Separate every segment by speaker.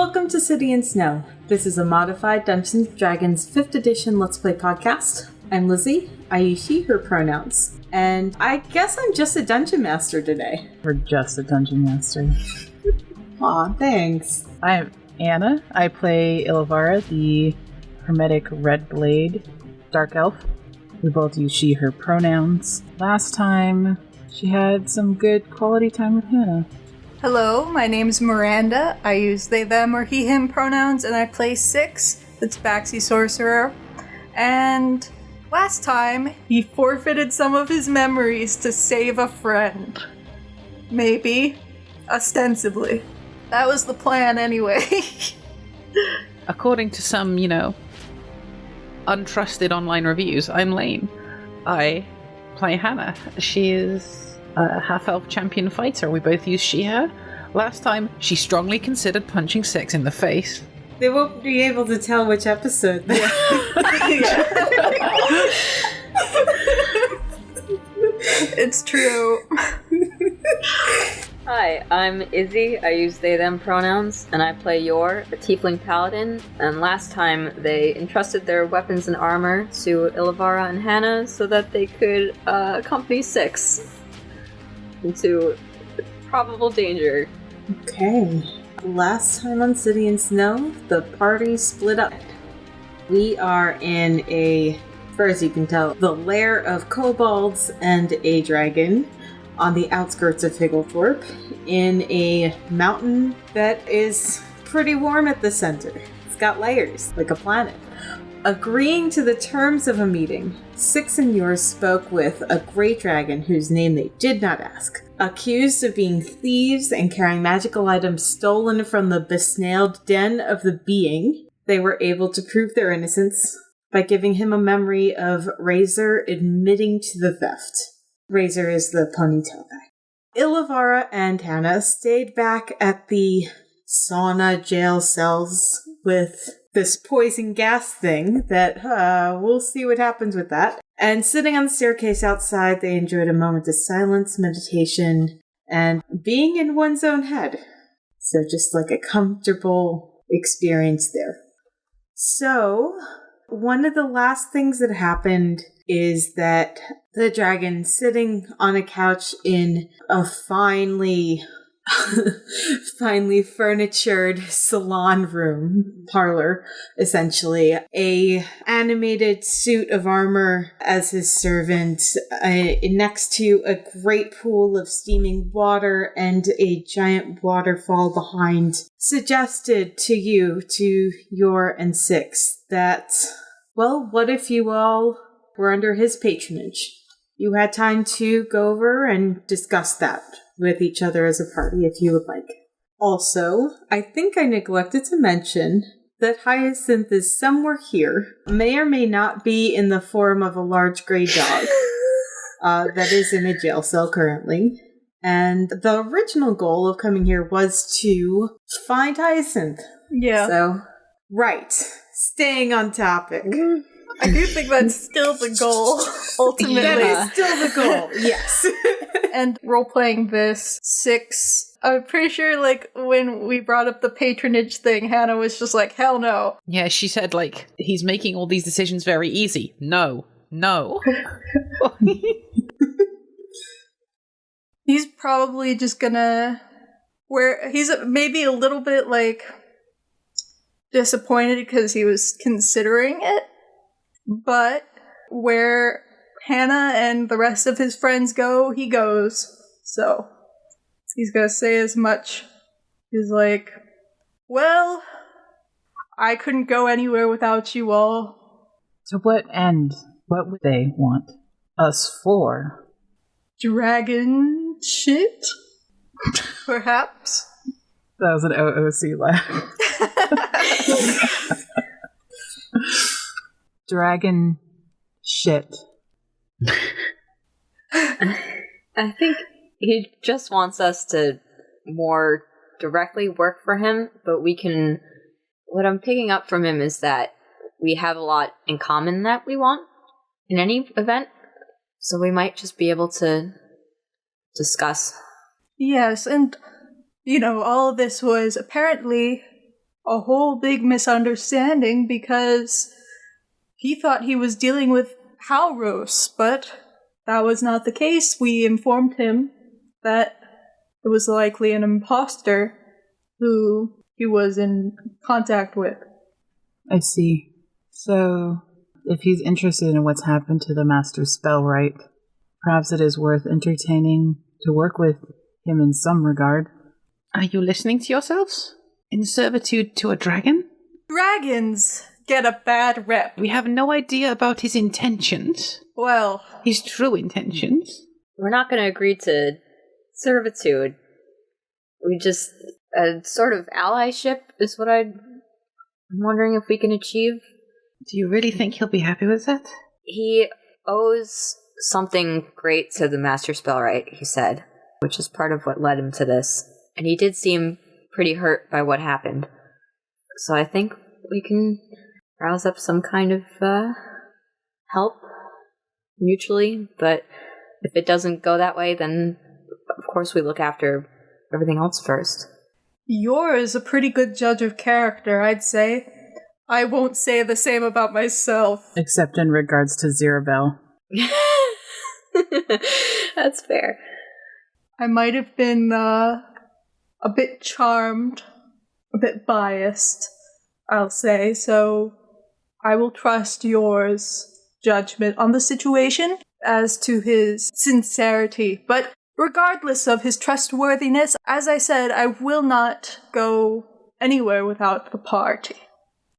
Speaker 1: Welcome to City and Snow. This is a modified Dungeons & Dragons 5th edition Let's Play podcast. I'm Lizzie. I use she, her pronouns. And I guess I'm just a dungeon master today.
Speaker 2: We're just a dungeon master.
Speaker 1: Aw, thanks.
Speaker 2: I'm Anna. I play Ilavara, the hermetic red blade dark elf. We both use she, her pronouns. Last time, she had some good quality time with Hannah.
Speaker 3: Hello, my name's Miranda. I use they, them, or he, him pronouns, and I play Six, the Tabaxi Sorcerer. And last time, he forfeited some of his memories to save a friend. Maybe. Ostensibly. That was the plan anyway.
Speaker 4: According to some, untrusted online reviews, I'm Lane. I play Hannah. She is a half-elf champion fighter. We both use she, her. Last time, she strongly considered punching Six in the face.
Speaker 1: They won't be able to tell which episode.
Speaker 3: It's true.
Speaker 5: Hi, I'm Izzy. I use they, them pronouns, and I play Yor, a tiefling paladin. And last time, they entrusted their weapons and armor to Ilavara and Hannah so that they could accompany Six into probable danger.
Speaker 1: Okay. Last time on City and Snow, the party split up. We are in a, as you can tell, the lair of kobolds and a dragon on the outskirts of Higglethorpe in a mountain that is pretty warm at the center. It's got layers, like a planet. Agreeing to the terms of a meeting, Six and Yours spoke with a great dragon whose name they did not ask. Accused of being thieves and carrying magical items stolen from the besnailed den of the being, they were able to prove their innocence by giving him a memory of Razor admitting to the theft. Razor is the ponytail guy. Ilavara and Hannah stayed back at the sauna jail cells with this poison gas thing that, we'll see what happens with that. And sitting on the staircase outside, they enjoyed a moment of silence, meditation, and being in one's own head. So just like a comfortable experience there. So, one of the last things that happened is that the dragon sitting on a couch in a finely furnitured salon room, parlor, essentially. A animated suit of armor as his servant, next to a great pool of steaming water and a giant waterfall behind, suggested to you, to Yor and Six, that, well, what if you all were under his patronage? You had time to go over and discuss that with each other as a party, if you would like. Also, I think I neglected to mention that Hyacinth is somewhere here, may or may not be in the form of a large gray dog that is in a jail cell currently. And the original goal of coming here was to find Hyacinth.
Speaker 3: Yeah.
Speaker 1: So, right. Staying on topic.
Speaker 3: I do think that's still the goal, ultimately.
Speaker 1: That is still the goal, yes.
Speaker 3: And role-playing this, Six, I'm pretty sure, when we brought up the patronage thing, Hannah was just like, hell no.
Speaker 4: Yeah, she said, he's making all these decisions very easy. No.
Speaker 3: He's probably just gonna... he's maybe a little bit, disappointed because he was considering it. But where Hannah and the rest of his friends go, he goes. So he's gonna say as much. He's like, well, I couldn't go anywhere without you all.
Speaker 2: To what end? What would they want us for?
Speaker 3: Dragon shit? Perhaps?
Speaker 2: That was an OOC laugh. Dragon shit.
Speaker 5: I think he just wants us to more directly work for him, but what I'm picking up from him is that we have a lot in common that we want in any event, so we might just be able to discuss.
Speaker 3: Yes, and, all of this was apparently a whole big misunderstanding because he thought he was dealing with Halros, but that was not the case. We informed him that it was likely an imposter who he was in contact with.
Speaker 2: I see. So, if he's interested in what's happened to the Master Spellwright, perhaps it is worth entertaining to work with him in some regard.
Speaker 4: Are you listening to yourselves? In servitude to a dragon?
Speaker 3: Dragons get a bad rep.
Speaker 4: We have no idea about his intentions.
Speaker 3: Well,
Speaker 4: His true intentions.
Speaker 5: We're not going to agree to servitude. We just... A sort of allyship is what I'm wondering if we can achieve.
Speaker 4: Do you really think he'll be happy with that?
Speaker 5: He owes something great to the Master Spellwright, he said, which is part of what led him to this. And he did seem pretty hurt by what happened. So I think we can rouse up some kind of help mutually, but if it doesn't go that way, then of course we look after everything else first.
Speaker 3: Yor is a pretty good judge of character, I'd say. I won't say the same about myself.
Speaker 2: Except in regards to Zirabel.
Speaker 5: That's fair.
Speaker 3: I might have been a bit charmed, a bit biased, I'll say, so I will trust Yor's judgment on the situation as to his sincerity. But regardless of his trustworthiness, as I said, I will not go anywhere without the party.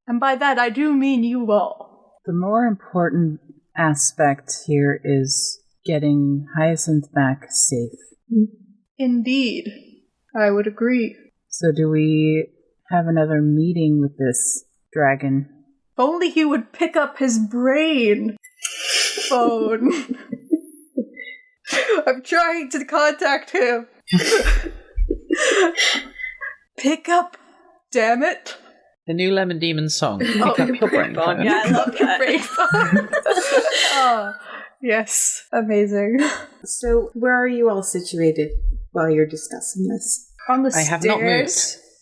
Speaker 3: And by that, I do mean you all.
Speaker 2: The more important aspect here is getting Hyacinth back safe.
Speaker 3: Indeed, I would agree.
Speaker 2: So do we have another meeting with this dragon?
Speaker 3: If only he would pick up his brain phone. I'm trying to contact him. Pick up, damn it.
Speaker 4: The new Lemon Demon song. Pick up your brain phone.
Speaker 5: Yeah, I love that.
Speaker 3: Brain phone. Oh, yes, amazing.
Speaker 1: So, where are you all situated while you're discussing this?
Speaker 3: On the
Speaker 4: I
Speaker 3: stairs.
Speaker 4: have not moved.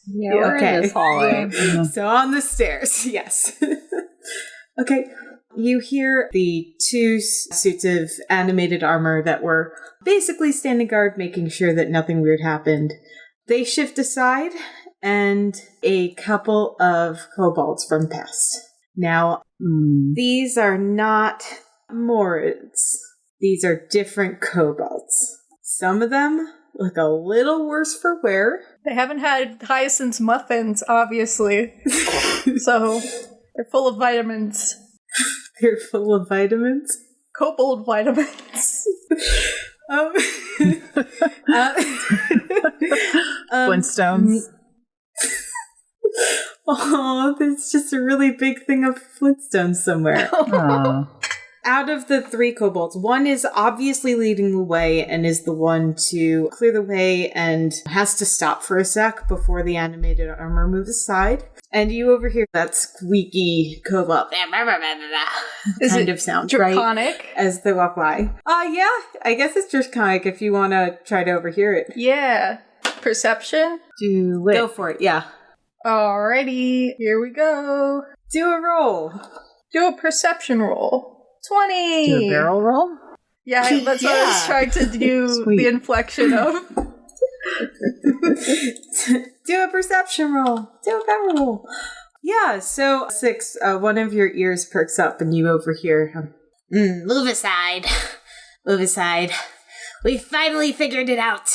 Speaker 5: Yeah, we're
Speaker 1: Okay.
Speaker 5: in this hallway.
Speaker 1: So on the stairs, yes. Okay. You hear the two suits of animated armor that were basically standing guard, making sure that nothing weird happened. They shift aside, and a couple of kobolds from past. Now, these are not Morids. These are different kobolds. Some of them look a little worse for wear.
Speaker 3: They haven't had Hyacinth's muffins, obviously. So, they're full of vitamins.
Speaker 1: They're full of vitamins.
Speaker 3: Kobold vitamins.
Speaker 2: Flintstones.
Speaker 1: Oh, there's just a really big thing of Flintstones somewhere.
Speaker 2: Aw.
Speaker 1: Out of the three kobolds, one is obviously leading the way and is the one to clear the way and has to stop for a sec before the animated armor moves aside. And you overhear that squeaky kobold
Speaker 3: Is
Speaker 1: kind
Speaker 3: it
Speaker 1: of sound,
Speaker 3: draconic?
Speaker 1: right? As they walk by. Yeah, I guess it's draconic if you want to try to overhear it.
Speaker 3: Yeah. Perception?
Speaker 2: Do it.
Speaker 1: Go for it, yeah.
Speaker 3: Alrighty, here we go.
Speaker 1: Do a roll.
Speaker 3: Do a perception roll. 20!
Speaker 2: Do a barrel roll?
Speaker 3: Yeah, that's what I was
Speaker 1: Yeah.
Speaker 3: trying to do
Speaker 2: Sweet.
Speaker 3: the inflection of.
Speaker 1: Do a perception roll. Do a barrel roll. Yeah, so 6, one of your ears perks up and you overhear him. Move aside. Move aside. We finally figured it out.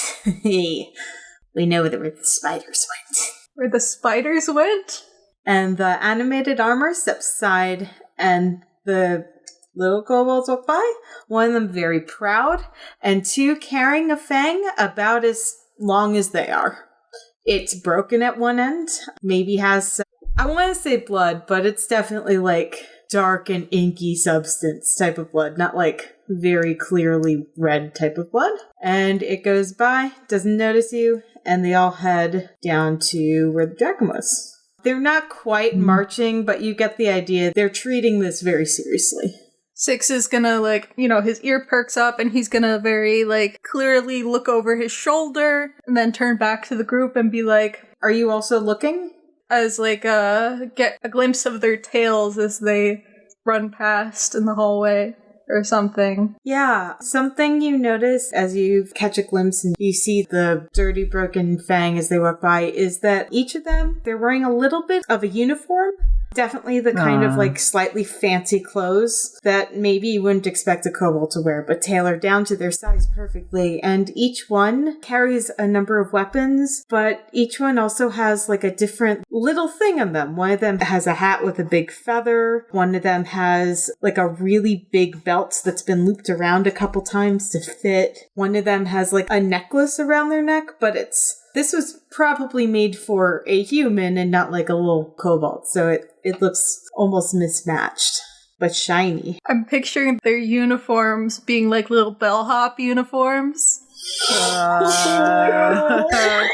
Speaker 1: We know where the spiders went.
Speaker 3: Where the spiders went?
Speaker 1: And the animated armor steps aside and the little kobolds walk by. One of them very proud and two carrying a fang about as long as they are. It's broken at one end. Maybe has, I want to say blood, but it's definitely like dark and inky substance type of blood, not like very clearly red type of blood. And it goes by, doesn't notice you, and they all head down to where the dragon was. They're not quite marching, but you get the idea. They're treating this very seriously.
Speaker 3: Six is gonna, his ear perks up and he's gonna very, clearly look over his shoulder and then turn back to the group and be like,
Speaker 1: Are you also looking?
Speaker 3: as like get a glimpse of their tails as they run past in the hallway or something.
Speaker 1: Yeah, something you notice as you catch a glimpse and you see the dirty broken fang as they walk by is that each of them, they're wearing a little bit of a uniform. Definitely the kind of like slightly fancy clothes that maybe you wouldn't expect a kobold to wear, but tailored down to their size perfectly. And each one carries a number of weapons, but each one also has like a different little thing on them. One of them has a hat with a big feather. One of them has like a really big belt that's been looped around a couple times to fit. One of them has like a necklace around their neck, but this was probably made for a human and not like a little kobold, so it looks almost mismatched, but shiny.
Speaker 3: I'm picturing their uniforms being like little bellhop uniforms.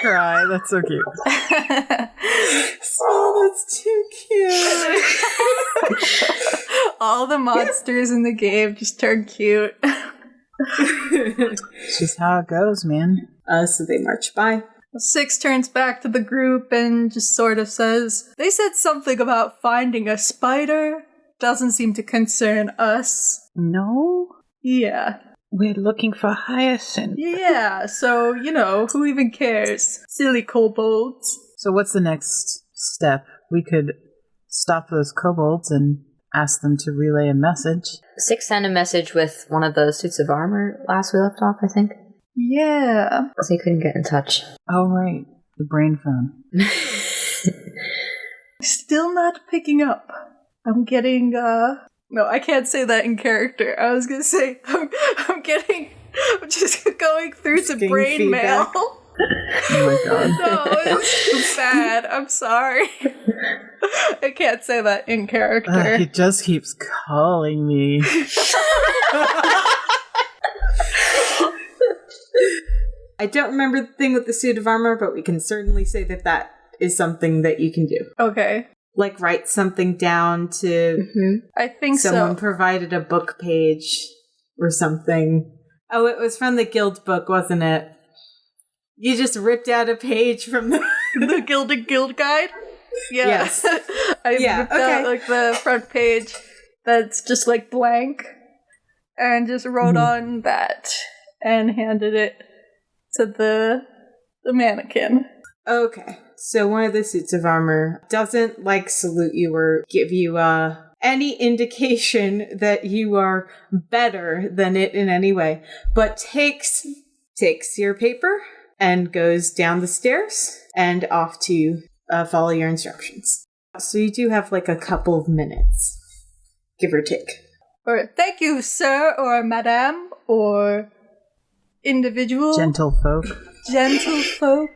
Speaker 2: Cry, that's so cute.
Speaker 1: Oh, that's too cute.
Speaker 3: All the monsters in the game just turn cute.
Speaker 2: It's just how it goes, man.
Speaker 1: So they march by.
Speaker 3: Six turns back to the group and just sort of says, they said something about finding a spider. Doesn't seem to concern us.
Speaker 4: No?
Speaker 3: Yeah.
Speaker 4: We're looking for Hyacinth.
Speaker 3: Yeah, so, who even cares? Silly kobolds.
Speaker 2: So what's the next step? We could stop those kobolds and ask them to relay a message.
Speaker 5: Six sent a message with one of those suits of armor last we left off, I think.
Speaker 3: Yeah.
Speaker 5: So he couldn't get in touch.
Speaker 2: Oh, right. The brain phone.
Speaker 3: Still not picking up. I'm getting, No, I can't say that in character. I was gonna say, I'm just going through some brain
Speaker 1: feedback.
Speaker 3: mail.
Speaker 2: Oh my god.
Speaker 3: No, it's bad. I'm sorry. I can't say that in character.
Speaker 2: He just keeps calling me.
Speaker 1: I don't remember the thing with the suit of armor, but we can certainly say that is something that you can do.
Speaker 3: Okay.
Speaker 1: Like write something down to
Speaker 3: I think
Speaker 1: someone
Speaker 3: so.
Speaker 1: provided a book page or something. Oh, it was from the guild book, wasn't it? You just ripped out a page from the
Speaker 3: The Gilded Guild Guide? Yeah.
Speaker 1: Yes.
Speaker 3: I ripped out like the front page that's just like blank and just wrote on that and handed it to the mannequin.
Speaker 1: Okay. So one of the suits of armor doesn't salute you or give you any indication that you are better than it in any way, but takes your paper and goes down the stairs and off to follow your instructions. So you do have a couple of minutes, give or take.
Speaker 3: Or thank you, sir, or madame, or individual.
Speaker 2: Gentle folk.
Speaker 3: Gentle folk.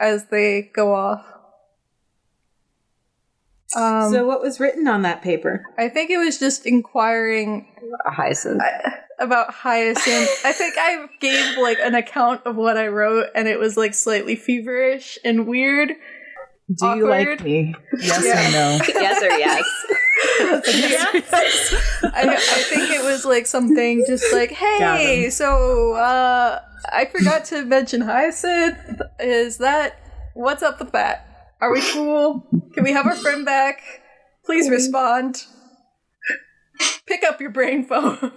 Speaker 3: As they go off.
Speaker 1: So what was written on that paper?
Speaker 3: I think it was just inquiring
Speaker 5: Hyacinth.
Speaker 3: about Hyacinth. I think I gave an account of what I wrote, and it was slightly feverish and weird.
Speaker 2: Do
Speaker 3: awkward.
Speaker 2: you like me? Yes or no?
Speaker 5: Yes or yes?
Speaker 3: Yes. I think it was something just hey, so I forgot to mention Hyacinth. What's up with that? Are we cool? Can we have our friend back? Please respond. Pick up your brain phone.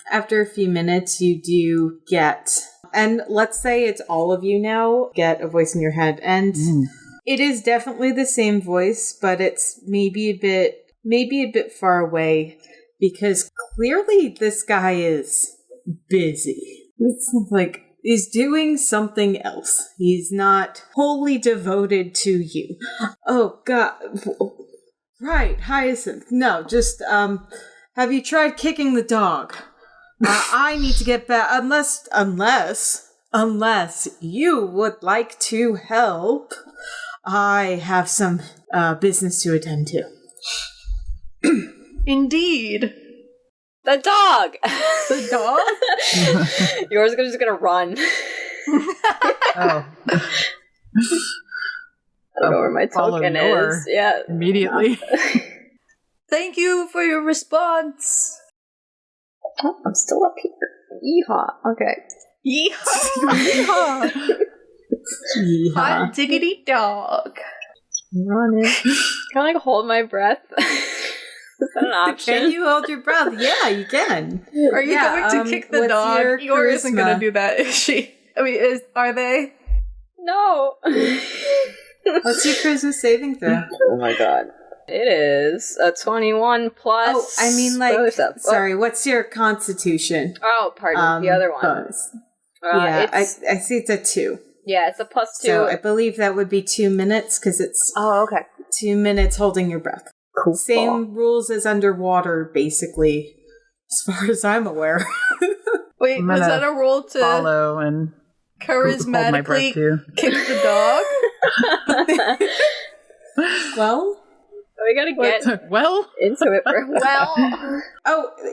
Speaker 1: After a few minutes, you do get, and let's say it's all of you now, get a voice in your head. And it is definitely the same voice, but it's maybe a bit far away because clearly this guy is busy. It's he's doing something else. He's not wholly devoted to you. Oh, God. Right, Hyacinth. No, just, have you tried kicking the dog? I need to get back, unless you would like to help. I have some business to attend to.
Speaker 3: Indeed.
Speaker 5: The dog!
Speaker 3: The dog?
Speaker 5: Yours is just gonna run.
Speaker 2: Oh.
Speaker 5: I don't know where my
Speaker 2: Follow
Speaker 5: token
Speaker 2: your
Speaker 5: is. Yeah.
Speaker 2: Immediately.
Speaker 3: Thank you for your response.
Speaker 5: Oh, I'm still up here. Yeehaw. Okay.
Speaker 3: Yeehaw! Hot diggity dog.
Speaker 5: Run it. Can I hold my breath? Is that an option?
Speaker 1: Can you hold your breath? Yeah, you can.
Speaker 3: Are you going to kick the
Speaker 1: what's
Speaker 3: dog?
Speaker 1: your
Speaker 3: Eeyore isn't going
Speaker 1: charisma?
Speaker 3: to do that, is she? I mean, are they?
Speaker 5: No.
Speaker 1: What's your charisma saving throw?
Speaker 5: Oh my god. It is a 21 plus.
Speaker 1: Oh, I mean, like,
Speaker 5: other stuff.
Speaker 1: sorry, what's your constitution?
Speaker 5: Oh, pardon. The other one.
Speaker 1: Bonus. Yeah, I see it's a 2.
Speaker 5: Yeah, it's a +2.
Speaker 1: So I believe that would be 2 minutes, because it's
Speaker 5: Oh, okay.
Speaker 1: 2 minutes holding your breath.
Speaker 5: Cool.
Speaker 1: Same rules as underwater, basically, as far as I'm aware.
Speaker 3: Wait,
Speaker 2: I'm
Speaker 3: was
Speaker 2: gonna
Speaker 3: that a roll to
Speaker 2: Follow and hold my breath
Speaker 3: charismatically
Speaker 2: too.
Speaker 3: kick the dog?
Speaker 1: Well,
Speaker 5: We gotta get
Speaker 2: Well,
Speaker 5: into it for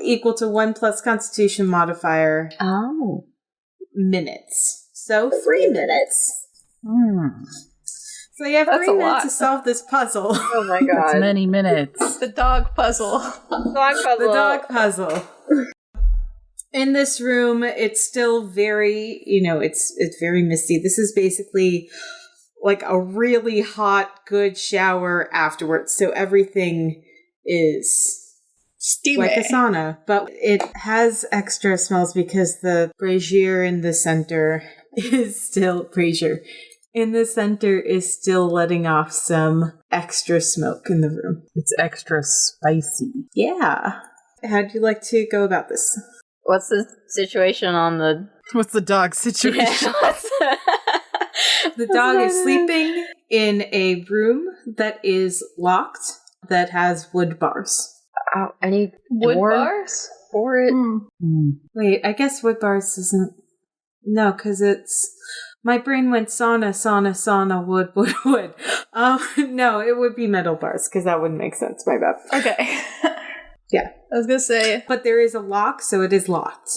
Speaker 1: equal to 1 plus constitution modifier
Speaker 5: Oh.
Speaker 1: minutes. So 3 minutes. So you have
Speaker 3: That's
Speaker 1: 3
Speaker 3: a
Speaker 1: minutes
Speaker 3: lot.
Speaker 1: to solve this puzzle.
Speaker 5: Oh my
Speaker 2: that's
Speaker 5: god.
Speaker 2: many minutes.
Speaker 3: The dog puzzle.
Speaker 5: Dog puzzle.
Speaker 1: The dog puzzle. In this room, it's still very, it's very misty. This is basically like a really hot, good shower afterwards. So everything is
Speaker 3: Steamy.
Speaker 1: like a sauna. But it has extra smells because the brazier in the center is still letting off some extra smoke in the room.
Speaker 2: It's extra spicy.
Speaker 1: Yeah. How'd you like to go about this?
Speaker 5: What's the situation on the...
Speaker 2: What's the dog situation?
Speaker 1: The dog is sleeping in a room that is locked, that has wood bars.
Speaker 5: Oh, any
Speaker 3: Wood
Speaker 5: door
Speaker 3: bars?
Speaker 5: for it?
Speaker 1: Wait, I guess wood bars isn't... No, because it's... My brain went sauna, wood. No, it would be metal bars, because that wouldn't make sense. My bad.
Speaker 3: Okay.
Speaker 1: Yeah.
Speaker 3: I was gonna say,
Speaker 1: But there is a lock, so it is locked.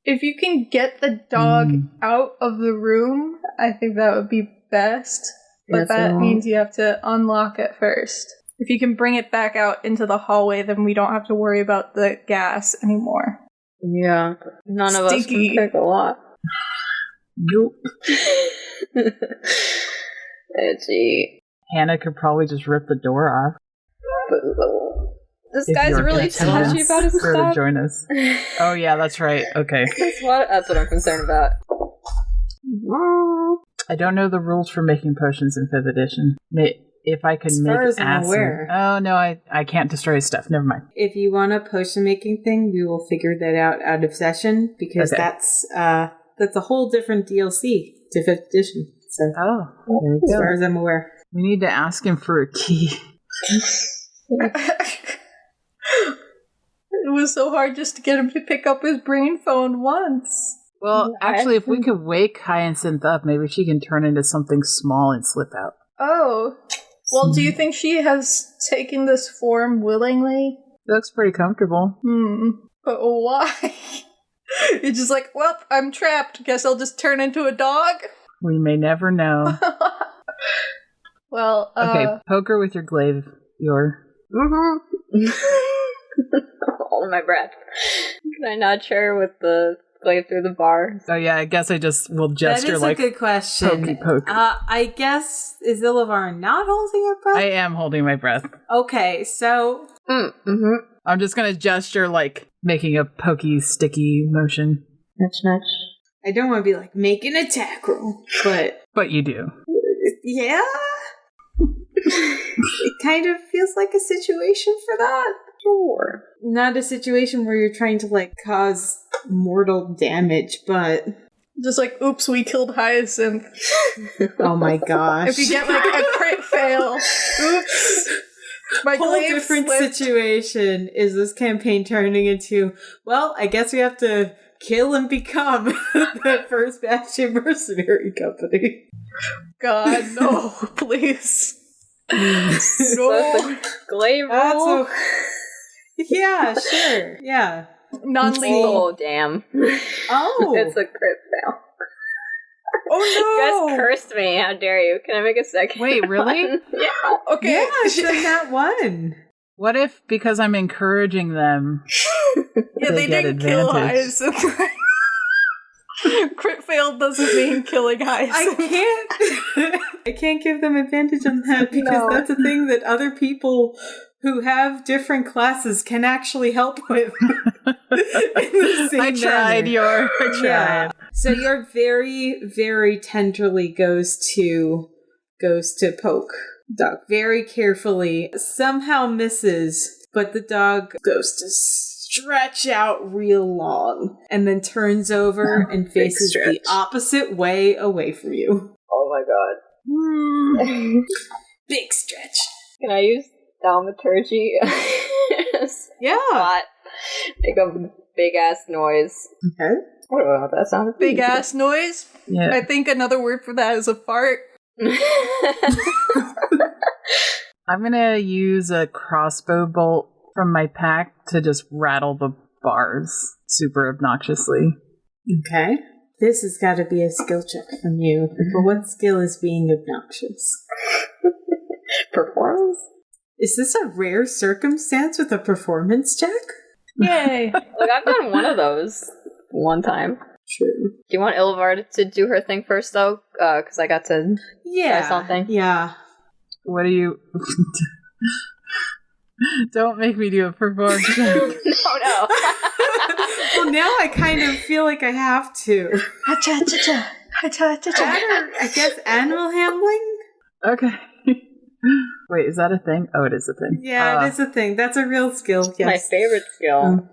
Speaker 3: if you can get the dog out of the room, I think that would be best. But that means you have to unlock it first. If you can bring it back out into the hallway, then we don't have to worry about the gas anymore.
Speaker 5: Yeah. None of us
Speaker 3: Stinky.
Speaker 5: can pick a lot.
Speaker 2: Nope.
Speaker 5: Edgy.
Speaker 2: Hannah could probably just rip the door off.
Speaker 5: This
Speaker 2: if
Speaker 5: guy's
Speaker 2: you're
Speaker 5: really
Speaker 2: gonna
Speaker 5: touchy about his
Speaker 2: her to
Speaker 5: stuff.
Speaker 2: join us. Oh yeah, that's right. Okay.
Speaker 5: That's what I'm concerned about.
Speaker 2: I don't know the rules for making potions in 5th edition. If I could
Speaker 1: As
Speaker 2: make
Speaker 1: far as I'm
Speaker 2: acid.
Speaker 1: aware.
Speaker 2: Oh no, I can't destroy his stuff. Never mind.
Speaker 1: If you want a potion making thing, we will figure that out of session, because
Speaker 2: Okay.
Speaker 1: that's a whole different DLC to 5th edition. So,
Speaker 2: Oh, there
Speaker 1: as
Speaker 2: you
Speaker 1: far
Speaker 2: go.
Speaker 1: as I'm aware.
Speaker 2: We need to ask him for a key.
Speaker 3: It was so hard just to get him to pick up his brain phone once.
Speaker 2: Well, actually, if we could wake Hyacinth up, maybe she can turn into something small and slip out.
Speaker 3: Oh. Well, do you think she has taken this form willingly?
Speaker 2: It looks pretty comfortable.
Speaker 3: But why? It's just like, well, I'm trapped. Guess I'll just turn into a dog?
Speaker 2: We may never know.
Speaker 3: Well,
Speaker 2: Okay, poke her with your glaive.
Speaker 5: Hold my breath. Can I not share with the glaive through the bar?
Speaker 2: Oh yeah, I guess I just will gesture
Speaker 1: That is
Speaker 2: like
Speaker 1: a good question.
Speaker 2: pokey poke.
Speaker 1: I guess, is Illavar not holding her breath?
Speaker 2: I am holding my breath.
Speaker 1: Okay, so...
Speaker 2: I'm just gonna gesture like making a pokey, sticky motion.
Speaker 5: Nudge, nudge.
Speaker 1: I don't want to be like, make an attack roll, but...
Speaker 2: But you do.
Speaker 1: Yeah? It kind of feels like a situation for that.
Speaker 5: Sure.
Speaker 1: Not a situation where you're trying to, like, cause mortal damage, but...
Speaker 3: just like, oops, we killed Hyacinth.
Speaker 1: Oh my gosh.
Speaker 3: If you get like a crit fail, oops. My
Speaker 1: whole
Speaker 3: glaive
Speaker 1: different
Speaker 3: slipped.
Speaker 1: situation is this campaign turning into, well, I guess we have to kill and become the first batch of mercenary company.
Speaker 3: God, no, please. No.
Speaker 5: Glaive
Speaker 1: That's
Speaker 5: roll.
Speaker 1: yeah, sure. Yeah.
Speaker 3: Non-lethal.
Speaker 5: Oh, damn.
Speaker 1: Oh.
Speaker 5: It's a crit fail.
Speaker 1: Oh
Speaker 5: You
Speaker 1: no.
Speaker 5: guys cursed me. How dare you? Can I make a second?
Speaker 2: Wait, really?
Speaker 5: one? Yeah.
Speaker 3: Okay.
Speaker 1: Yeah, it's been that one.
Speaker 2: What if, because I'm encouraging them,
Speaker 3: Yeah, they
Speaker 2: get
Speaker 3: didn't kill
Speaker 2: advantage?
Speaker 3: Hyacinth. Crit failed doesn't mean killing Hyacinth.
Speaker 1: I can't give them advantage on that because that's a thing that other people who have different classes can actually help with. In the same
Speaker 2: I tried,
Speaker 1: manner.
Speaker 2: I tried.
Speaker 1: Yeah. So your very, very tenderly goes to poke dog very carefully. Somehow misses, but the dog goes to stretch out real long and then turns over and faces the opposite way away from you.
Speaker 5: Oh my god.
Speaker 1: Big stretch.
Speaker 5: Can I use thaumaturgy?
Speaker 1: Yeah.
Speaker 5: Spot. Make a big ass noise.
Speaker 1: Okay.
Speaker 5: I don't know if that sounded
Speaker 3: Big ass noise?
Speaker 2: Yeah.
Speaker 3: I think another word for that is a fart.
Speaker 2: I'm gonna use a crossbow bolt from my pack to just rattle the bars super obnoxiously.
Speaker 1: Okay. This has got to be a skill check from you. But what skill is being obnoxious?
Speaker 5: Performance?
Speaker 1: Is this a rare circumstance with a performance check?
Speaker 3: Yay.
Speaker 5: Look, I've done one of those one time.
Speaker 1: True.
Speaker 5: Do you want Ilvar to do her thing first, though? Because I got to
Speaker 1: Yeah.
Speaker 5: try something.
Speaker 1: Yeah.
Speaker 2: What do you... Don't make me do a performance check.
Speaker 5: No.
Speaker 1: Well, now I kind of feel like I have to. I guess animal handling?
Speaker 2: Okay. Wait, is that a thing? Oh, it is a thing.
Speaker 1: Yeah, it is a thing. That's a real skill. Yes.
Speaker 5: My favorite skill.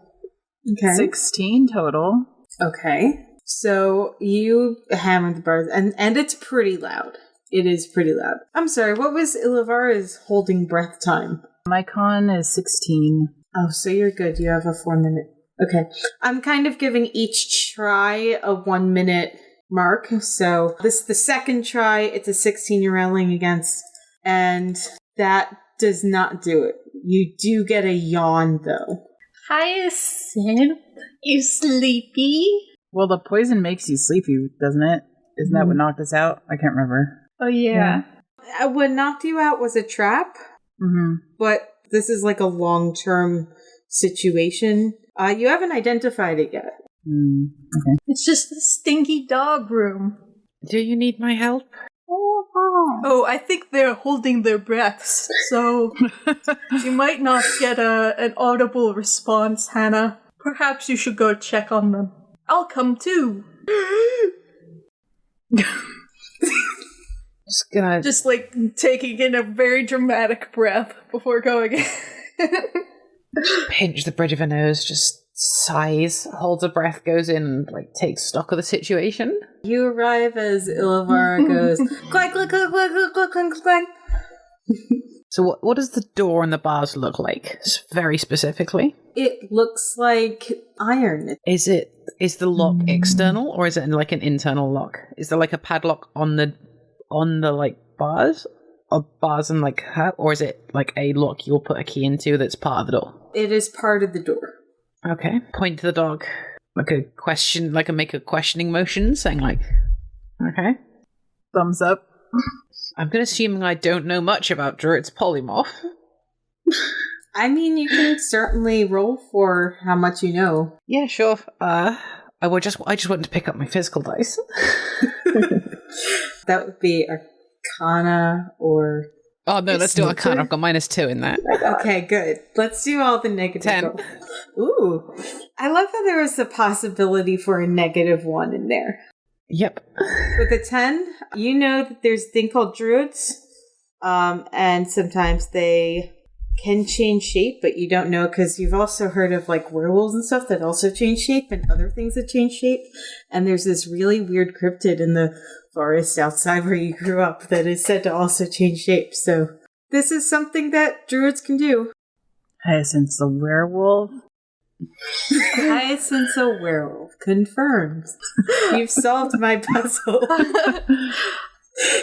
Speaker 1: Okay.
Speaker 2: 16 total.
Speaker 1: Okay. So you hammer the bars, and it's pretty loud. It is pretty loud. I'm sorry, what was Ilivara's holding breath time?
Speaker 2: My con is 16.
Speaker 1: Oh, so you're good. You have a 4-minute. Okay. I'm kind of giving each try a 1-minute mark. So this is the second try. It's a 16 you're rolling against. And that does not do it. You do get a yawn, though.
Speaker 3: Hyacinth, you sleepy?
Speaker 2: Well, the poison makes you sleepy, doesn't it? Isn't that what knocked us out? I can't remember.
Speaker 3: Oh, yeah.
Speaker 1: What knocked you out was a trap, but this is like a long-term situation. You haven't identified it yet.
Speaker 2: Okay.
Speaker 3: It's just the stinky dog room.
Speaker 4: Do you need my help?
Speaker 3: Oh, I think they're holding their breaths, so you might not get an audible response, Hannah. Perhaps you should go check on them. I'll come too. Just like taking in a very dramatic breath before going in.
Speaker 4: Pinch the bridge of her nose, just sighs, holds a breath, goes in, and like takes stock of the situation.
Speaker 1: You arrive as Ilivara goes, clank, clank, clank, clank, clank, clank, clank.
Speaker 4: So what does the door and the bars look like, very specifically?
Speaker 1: It looks like iron.
Speaker 4: Is the lock external, or is it like an internal lock? Is there like a padlock on the like bars? Or bars and like hat? Or is it like a lock you'll put a key into that's part of the door?
Speaker 1: It is part of the door.
Speaker 4: Okay. Point to the dog. Make a questioning motion, saying like, okay.
Speaker 2: Thumbs up.
Speaker 4: I'm going to assume I don't know much about Druid's polymorph.
Speaker 1: I mean, you can certainly roll for how much you know.
Speaker 4: Yeah, sure. I just wanted to pick up my physical dice.
Speaker 1: That would be Arcana or...
Speaker 4: Oh, no, let's do Arcana. I've got -2 in that.
Speaker 1: Okay, good. Let's do all the negative
Speaker 4: 10.
Speaker 1: roll. Ooh. I love how there was a possibility for a -1 in there.
Speaker 4: Yep.
Speaker 1: With a 10, you know that there's a thing called druids, and sometimes they can change shape, but you don't know because you've also heard of like werewolves and stuff that also change shape and other things that change shape. And there's this really weird cryptid in the forest outside where you grew up that is said to also change shape. So this is something that druids can do.
Speaker 2: Hyacinth's a werewolf.
Speaker 1: Hyacinth's a werewolf. Confirmed. You've solved my puzzle.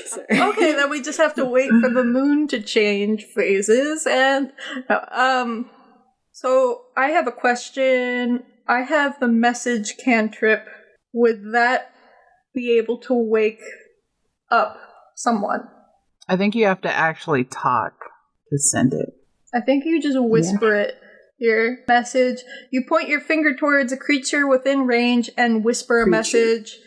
Speaker 1: Sorry.
Speaker 3: Okay, then we just have to wait for the moon to change phases. And so I have a question. I have the message cantrip. Would that be able to wake up someone?
Speaker 2: I think you have to actually talk to send it.
Speaker 3: I think you just whisper it your message. You point your finger towards a creature within range and whisper a message.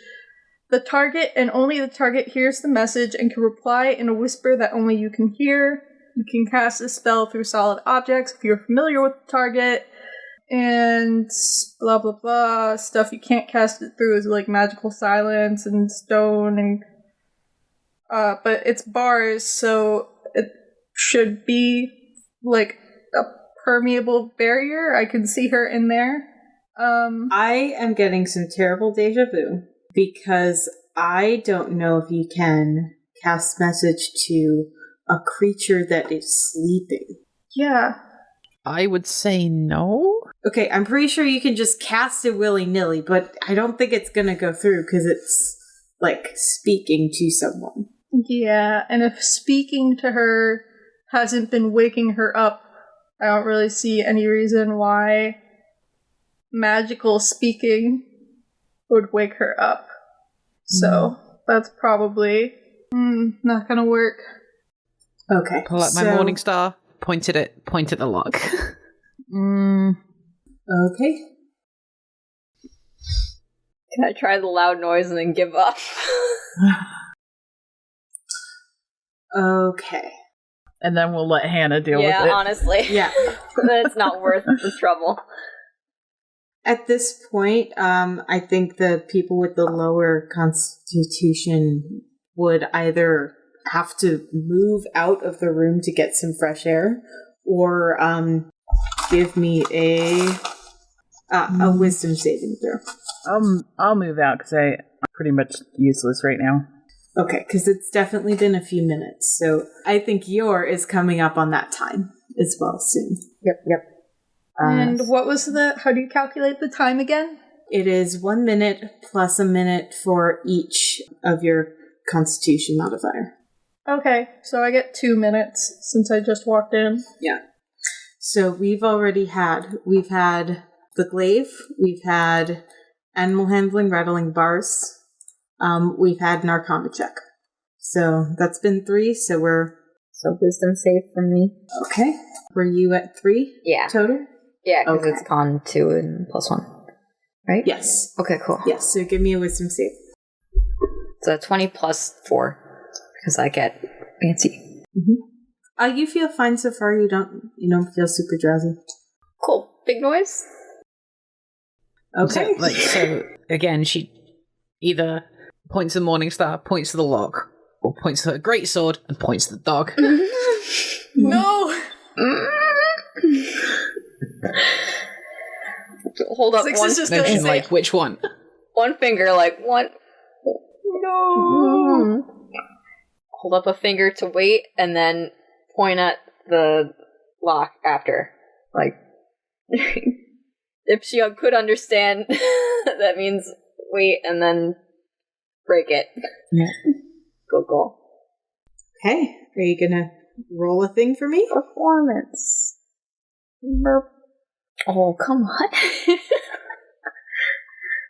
Speaker 3: The target and only the target hears the message and can reply in a whisper that only you can hear. You can cast a spell through solid objects if you're familiar with the target. And blah blah blah. Stuff you can't cast it through is like magical silence and stone and but it's bars, so it should be like a permeable barrier. I can see her in there.
Speaker 1: I am getting some terrible deja vu because I don't know if you can cast message to a creature that is sleeping.
Speaker 3: Yeah.
Speaker 4: I would say no.
Speaker 1: Okay, I'm pretty sure you can just cast it willy-nilly, but I don't think it's gonna go through because it's, like, speaking to someone.
Speaker 3: Yeah, and if speaking to her hasn't been waking her up, I don't really see any reason why magical speaking would wake her up. So, that's probably not gonna work.
Speaker 1: Okay.
Speaker 4: Pull out my morning star, point at the lock.
Speaker 1: Okay.
Speaker 5: Can I try the loud noise and then give up?
Speaker 1: Okay.
Speaker 2: And then we'll let Hannah deal with it.
Speaker 5: Yeah, honestly.
Speaker 1: Yeah.
Speaker 5: It's not worth the trouble.
Speaker 1: At this point, I think the people with the lower constitution would either have to move out of the room to get some fresh air, or give me a wisdom saving throw.
Speaker 2: I'll move out because I'm pretty much useless right now.
Speaker 1: Okay, because it's definitely been a few minutes, so I think your is coming up on that time as well soon.
Speaker 5: Yep.
Speaker 3: And what was how do you calculate the time again?
Speaker 1: It is 1 minute plus a minute for each of your constitution modifier.
Speaker 3: Okay, so I get 2 minutes since I just walked in.
Speaker 1: Yeah. So we've had the glaive, we've had animal handling, rattling bars, we've had an arcana check. So that's been 3, so
Speaker 5: wisdom save from me.
Speaker 1: Okay. Were you at 3?
Speaker 5: Yeah.
Speaker 1: Total?
Speaker 5: Yeah, because
Speaker 1: Okay.
Speaker 5: it's con 2 and +1. Right?
Speaker 1: Yes.
Speaker 5: Okay, cool.
Speaker 1: Yes, so give me a wisdom save.
Speaker 5: So 20 plus 4, because I get fancy.
Speaker 1: Mm-hmm. You feel fine so far. You don't feel super drowsy.
Speaker 5: Cool. Big noise?
Speaker 1: Okay.
Speaker 4: So again, she either points to the morning star, points to the lock, or points to her greatsword and points to the dog.
Speaker 3: No!
Speaker 5: Hold up.
Speaker 3: Six is just gonna
Speaker 4: Mention,
Speaker 3: say,
Speaker 4: like, which one?
Speaker 5: One finger, like, one.
Speaker 3: no!
Speaker 5: Hold up a finger to wait, and then point at the lock after. Like, if she could understand, that means wait and then break it.
Speaker 1: Yeah.
Speaker 5: Cool.
Speaker 1: Okay. Are you gonna roll a thing for me?
Speaker 5: Performance. Oh, come on.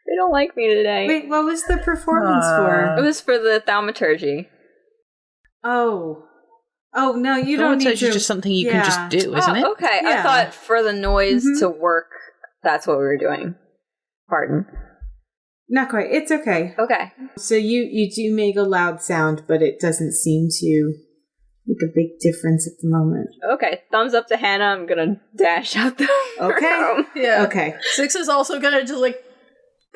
Speaker 5: They don't like me today.
Speaker 1: Wait, what was the performance for?
Speaker 5: It was for the thaumaturgy.
Speaker 1: Oh, no, you don't need
Speaker 4: Thaumaturgy
Speaker 1: to.
Speaker 4: is just something you can just do, isn't it?
Speaker 5: Okay.
Speaker 1: Yeah.
Speaker 5: I thought for the noise to work, that's what we were doing. Pardon.
Speaker 1: Not quite. It's okay.
Speaker 5: Okay.
Speaker 1: So you do make a loud sound, but it doesn't seem to make a big difference at the moment.
Speaker 5: Okay. Thumbs up to Hannah. I'm gonna dash out the room.
Speaker 3: Yeah.
Speaker 1: Okay.
Speaker 3: 6 is also gonna just, like,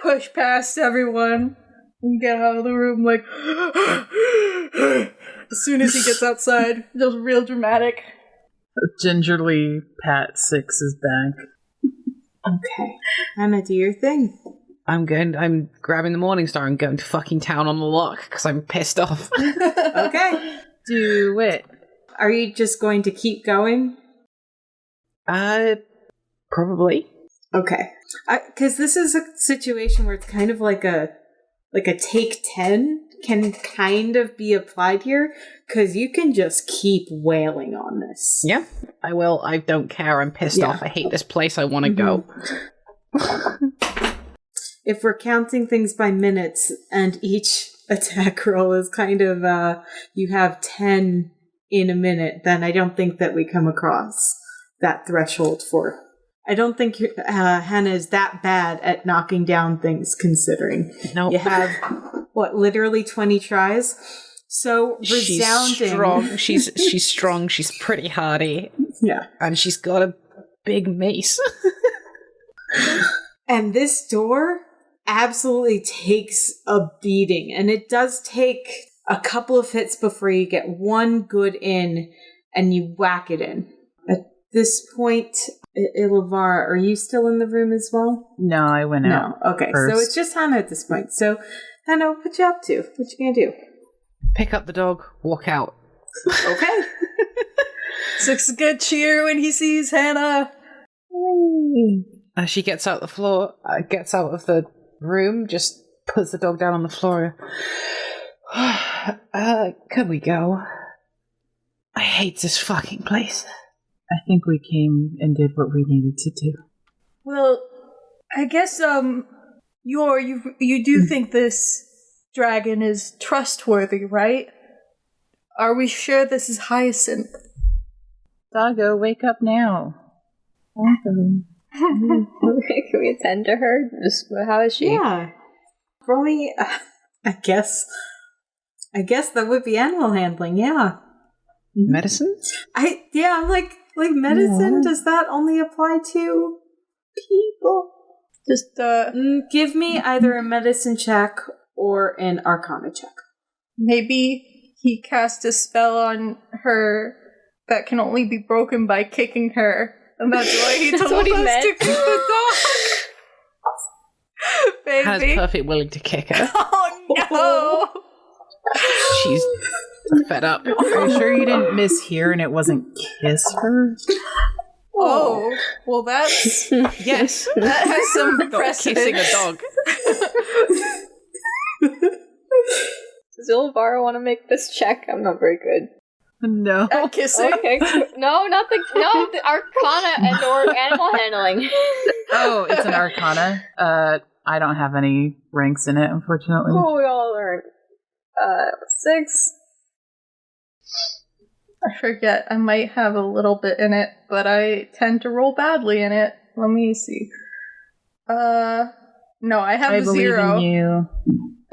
Speaker 3: push past everyone and get out of the room, like, as soon as he gets outside. Just real dramatic.
Speaker 2: Gingerly pat Six's back.
Speaker 1: Okay. Hannah, do your thing.
Speaker 4: I'm grabbing the morning star and going to fucking town on the lock because I'm pissed off.
Speaker 1: Okay.
Speaker 2: Do it.
Speaker 1: Are you just going to keep going?
Speaker 4: Probably.
Speaker 1: Okay. Because this is a situation where it's kind of like a take 10 can kind of be applied here, because you can just keep wailing on this.
Speaker 4: Yeah, I will. I don't care. I'm pissed off. I hate this place. I want to go.
Speaker 1: If we're counting things by minutes and each attack roll is kind of, you have 10 in a minute, then I don't think that we come across that threshold for I don't think Hannah is that bad at knocking down things, considering
Speaker 4: Nope.
Speaker 1: you have, literally 20 tries? So resounding.
Speaker 4: She's strong. She's strong. She's pretty hardy.
Speaker 1: Yeah.
Speaker 4: And she's got a big mace.
Speaker 1: And this door absolutely takes a beating. And it does take a couple of hits before you get one good in and you whack it in. At this point, Ilivara, are you still in the room as well?
Speaker 2: No, I went out.
Speaker 1: No. Okay,
Speaker 2: first.
Speaker 1: so it's just Hannah at this point. So, Hannah, what you up to? What you gonna do?
Speaker 4: Pick up the dog, walk out.
Speaker 1: Okay.
Speaker 3: Six a good cheer when he sees Hannah.
Speaker 4: As she gets out gets out of the room, just puts the dog down on the floor. Could we go? I hate this fucking place.
Speaker 2: I think we came and did what we needed to do.
Speaker 3: Well, I guess you do think this dragon is trustworthy, right? Are we sure this is Hyacinth?
Speaker 2: Doggo, wake up now. Doggo.
Speaker 5: Okay, can we attend to her? Just, how is she?
Speaker 1: Yeah. Roll me, I guess that would be animal handling, yeah.
Speaker 4: Medicine?
Speaker 1: I'm like medicine, does that only apply to people?
Speaker 3: Just
Speaker 1: Give me either a medicine check or an arcana check.
Speaker 3: maybe he cast a spell on her that can only be broken by kicking her, and that's why he
Speaker 5: That's
Speaker 3: told
Speaker 5: what he
Speaker 3: us
Speaker 5: meant.
Speaker 3: to kick the dog.
Speaker 4: Hannah's
Speaker 3: Baby.
Speaker 4: perfectly willing to kick her.
Speaker 3: Oh no!
Speaker 4: She's fed up.
Speaker 2: Are you sure you didn't mishear and it wasn't kiss her?
Speaker 3: Oh, well, that's
Speaker 4: Yes.
Speaker 3: that has some
Speaker 4: Not
Speaker 3: precedent.
Speaker 4: kissing a dog.
Speaker 5: Does Ilvara want to make this check? I'm not very good.
Speaker 2: No.
Speaker 3: At kissing.
Speaker 5: Okay. No, the Arcana and or animal handling.
Speaker 2: Oh, it's an arcana. I don't have any ranks in it, unfortunately.
Speaker 5: Oh, we all learned. 6.
Speaker 3: I forget. I might have a little bit in it, but I tend to roll badly in it. Let me see. No, I have
Speaker 2: I
Speaker 3: a
Speaker 2: believe
Speaker 3: 0.
Speaker 2: in you.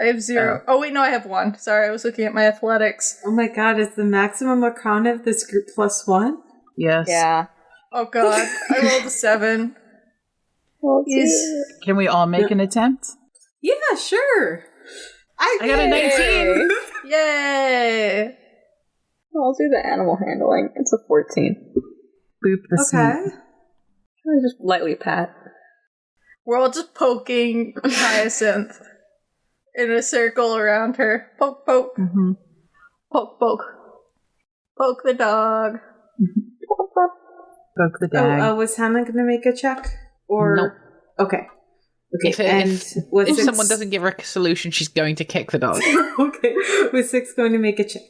Speaker 3: I have 0. Oh, wait, no, I have 1. Sorry, I was looking at my athletics.
Speaker 1: Oh my god, is the maximum arcana of this group +1?
Speaker 2: Yes.
Speaker 5: Yeah.
Speaker 3: Oh god, I rolled a 7.
Speaker 2: Can we all make an attempt?
Speaker 1: Yeah, sure.
Speaker 2: I got a 19.
Speaker 3: Yay!
Speaker 5: I'll do the animal handling. It's a 14.
Speaker 2: Boop the
Speaker 1: Okay.
Speaker 2: snake.
Speaker 5: I just lightly pat.
Speaker 3: We're all just poking Hyacinth in a circle around her. Poke, poke.
Speaker 2: Mm-hmm.
Speaker 3: Poke, poke. Poke the dog.
Speaker 2: Poke the dag.
Speaker 1: Was Hannah going to make a check? Or
Speaker 4: Nope.
Speaker 1: Okay.
Speaker 4: If
Speaker 1: was
Speaker 4: if
Speaker 1: six...
Speaker 4: someone doesn't give her a solution, she's going to kick the dog.
Speaker 1: Okay, was 6 going to make a check?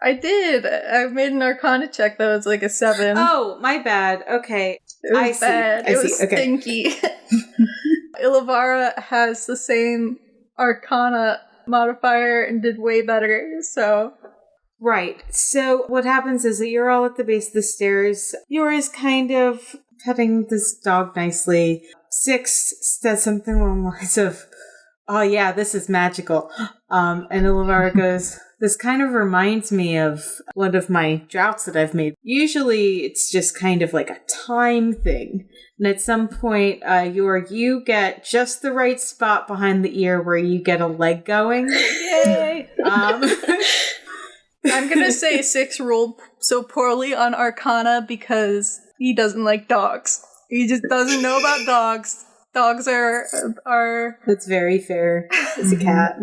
Speaker 3: I did. I made an Arcana check that was like a 7.
Speaker 1: Oh, my bad. Okay.
Speaker 3: It was
Speaker 1: I see.
Speaker 3: bad.
Speaker 1: I
Speaker 3: It
Speaker 1: see.
Speaker 3: was
Speaker 1: Okay.
Speaker 3: stinky. Ilivara has the same Arcana modifier and did way better, so...
Speaker 1: Right. So what happens is that you're all at the base of the stairs. Yor is kind of petting this dog nicely. 6 says something along the lines of, "Oh yeah, this is magical." And Ilivara goes, "This kind of reminds me of one of my droughts that I've made. Usually it's just kind of like a time thing. And at some point, you get just the right spot behind the ear where you get a leg going."
Speaker 3: Yay! I'm gonna say 6 rolled so poorly on Arcana because he doesn't like dogs. He just doesn't know about dogs. Dogs are
Speaker 1: That's very fair. It's a cat.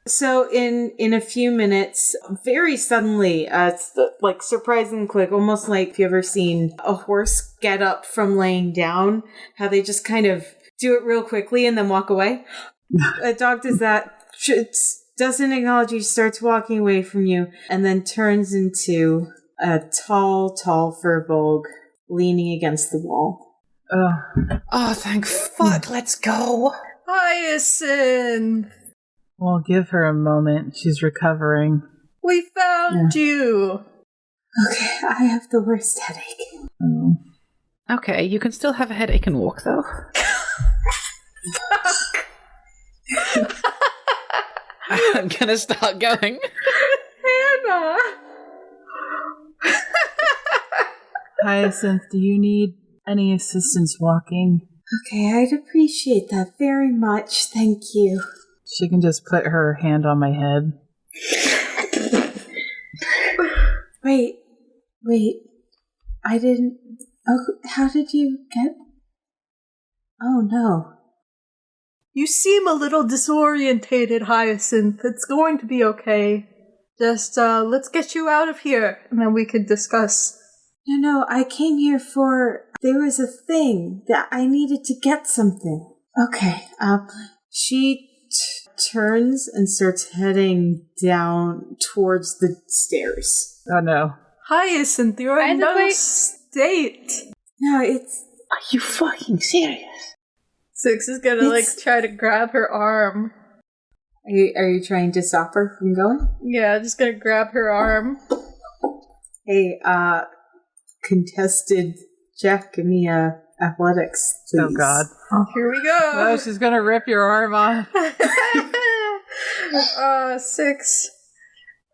Speaker 1: So in a few minutes, very suddenly, it's like surprisingly quick, almost like if you've ever seen a horse get up from laying down, how they just kind of do it real quickly and then walk away. A dog does that, doesn't acknowledge you, starts walking away from you, and then turns into a tall furbog leaning against the wall.
Speaker 4: Oh, thank fuck, let's go.
Speaker 3: Hyacinth!
Speaker 2: We'll give her a moment. She's recovering.
Speaker 3: We found you!
Speaker 1: Okay, I have the worst headache.
Speaker 2: Oh.
Speaker 4: Okay, you can still have a headache and walk, though. I'm gonna start going.
Speaker 3: Hannah!
Speaker 2: Hyacinth, do you need any assistance walking?
Speaker 1: Okay, I'd appreciate that very much. Thank you.
Speaker 2: She can just put her hand on my head.
Speaker 1: Wait. I didn't... Oh, how did you get... Oh, no.
Speaker 3: You seem a little disorientated, Hyacinth. It's going to be okay. Just, let's get you out of here, and then we can discuss.
Speaker 1: No, I came here for... There was a thing that I needed to get something. Okay, she turns and starts heading down towards the stairs.
Speaker 2: Oh no.
Speaker 3: Hyacinth, you're in no state.
Speaker 1: No, it's...
Speaker 4: Are you fucking serious?
Speaker 3: Six is gonna, try to grab her arm.
Speaker 1: Are you trying to stop her from going?
Speaker 3: Yeah, just gonna grab her arm.
Speaker 1: Hey, contested check, give me athletics, please.
Speaker 2: Oh god.
Speaker 3: Here we go.
Speaker 2: Oh, she's gonna rip your arm off.
Speaker 3: 6.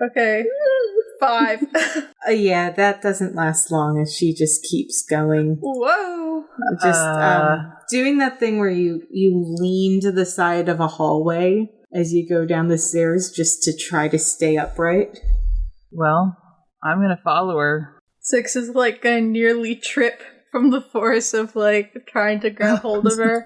Speaker 3: Okay. 5.
Speaker 1: Yeah, that doesn't last long as she just keeps going.
Speaker 3: Whoa.
Speaker 1: Just doing that thing where you lean to the side of a hallway as you go down the stairs just to try to stay upright.
Speaker 2: Well, I'm gonna follow her.
Speaker 3: 6 is gonna nearly trip from the force of trying to grab hold of her.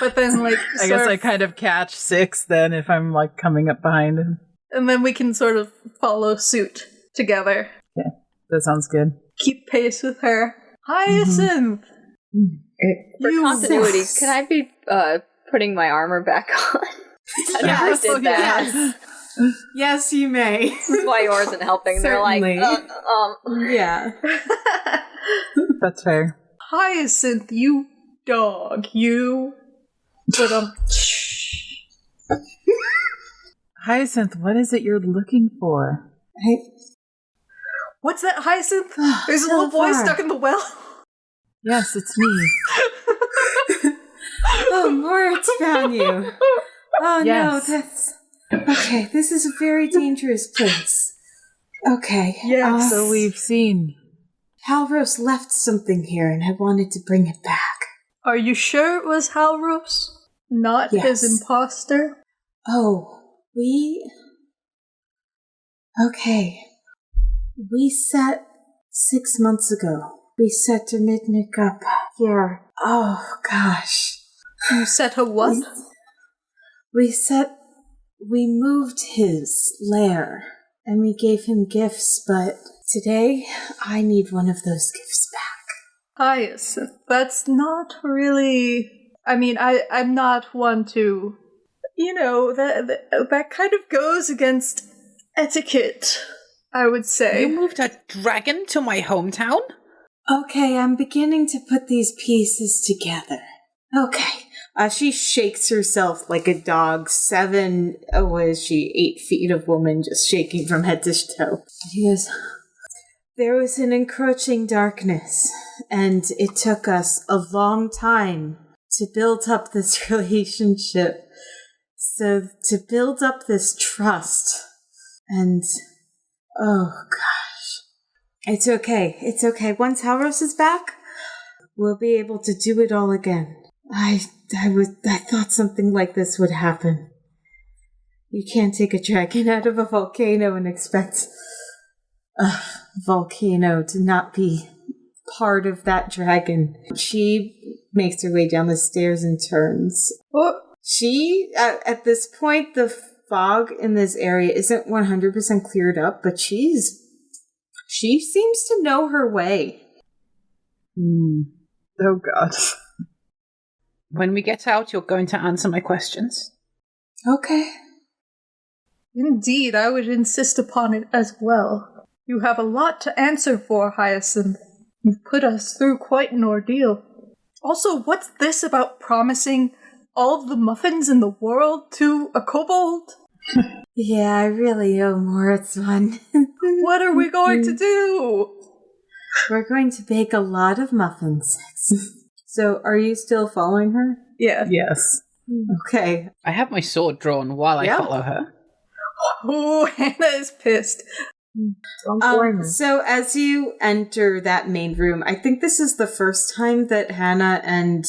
Speaker 3: But then
Speaker 2: I guess I kind of catch 6 then if I'm coming up behind him.
Speaker 3: And then we can sort of follow suit together.
Speaker 2: Yeah, that sounds good.
Speaker 3: Keep pace with her. Hyacinth!
Speaker 5: For continuity, can I be putting my armor back on? I never did that.
Speaker 1: Yes. Yes, you may.
Speaker 5: This is why yours isn't helping.
Speaker 1: Certainly.
Speaker 5: They're like,
Speaker 1: Yeah.
Speaker 2: That's fair.
Speaker 3: Hyacinth, you dog. You.
Speaker 2: Hyacinth, what is it you're looking for?
Speaker 3: What's that, Hyacinth? There's a little boy stuck in the well.
Speaker 2: Yes, it's me.
Speaker 1: Oh, Moritz found you. Oh,
Speaker 2: yes.
Speaker 1: No, that's... Okay, this is a very dangerous place. Okay.
Speaker 3: Yes.
Speaker 2: So we've seen.
Speaker 1: Halros left something here and I wanted to bring it back.
Speaker 3: Are you sure it was Halros? Not his imposter?
Speaker 1: Oh, Okay. We set 6 months ago. We set to Midnick up here. Oh, gosh.
Speaker 3: You set a what?
Speaker 1: We moved his lair, and we gave him gifts, but today, I need one of those gifts back.
Speaker 3: Hyacinth, that's not really... I mean, I'm not one to... that kind of goes against etiquette, I would say.
Speaker 4: You moved a dragon to my hometown?
Speaker 1: Okay, I'm beginning to put these pieces together. Okay. She shakes herself like a dog. 7, what is she, 8 feet of woman just shaking from head to toe. She goes, there was an encroaching darkness, and it took us a long time to build up this relationship. So to build up this trust. And, oh gosh. It's okay. It's okay. Once Halros is back, we'll be able to do it all again. I thought something like this would happen. You can't take a dragon out of a volcano and expect a volcano to not be part of that dragon. She makes her way down the stairs and turns.
Speaker 3: What?
Speaker 1: She, at this point, the fog in this area isn't 100% cleared up, but she seems to know her way.
Speaker 2: Oh god.
Speaker 4: When we get out, you're going to answer my questions.
Speaker 1: Okay.
Speaker 3: Indeed, I would insist upon it as well. You have a lot to answer for, Hyacinth. You've put us through quite an ordeal. Also, what's this about promising all of the muffins in the world to a kobold?
Speaker 1: Yeah, I really owe Moritz one.
Speaker 3: What are we going to do?
Speaker 1: We're going to bake a lot of muffins. So, are you still following her?
Speaker 3: Yeah.
Speaker 2: Yes.
Speaker 1: Okay.
Speaker 4: I have my sword drawn while I follow her.
Speaker 3: Oh, Hannah is pissed.
Speaker 1: So as you enter that main room, I think this is the first time that Hannah and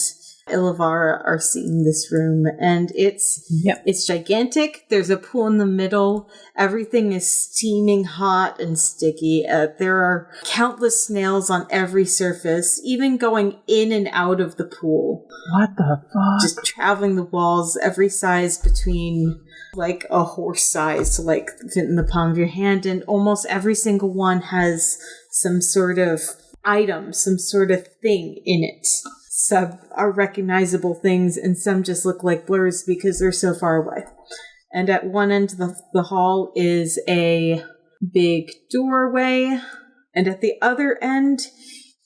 Speaker 1: Ilivara are seeing this room, and it's gigantic. There's a pool in the middle. Everything is steaming hot and sticky. There are countless snails on every surface, even going in and out of the pool.
Speaker 2: What the fuck?
Speaker 1: Just traveling the walls, every size between like a horse size to like fit in the palm of your hand, and almost every single one has some sort of item, some sort of thing in it. Some are recognizable things, and some just look like blurs because they're so far away. And at one end of the hall is a big doorway, and at the other end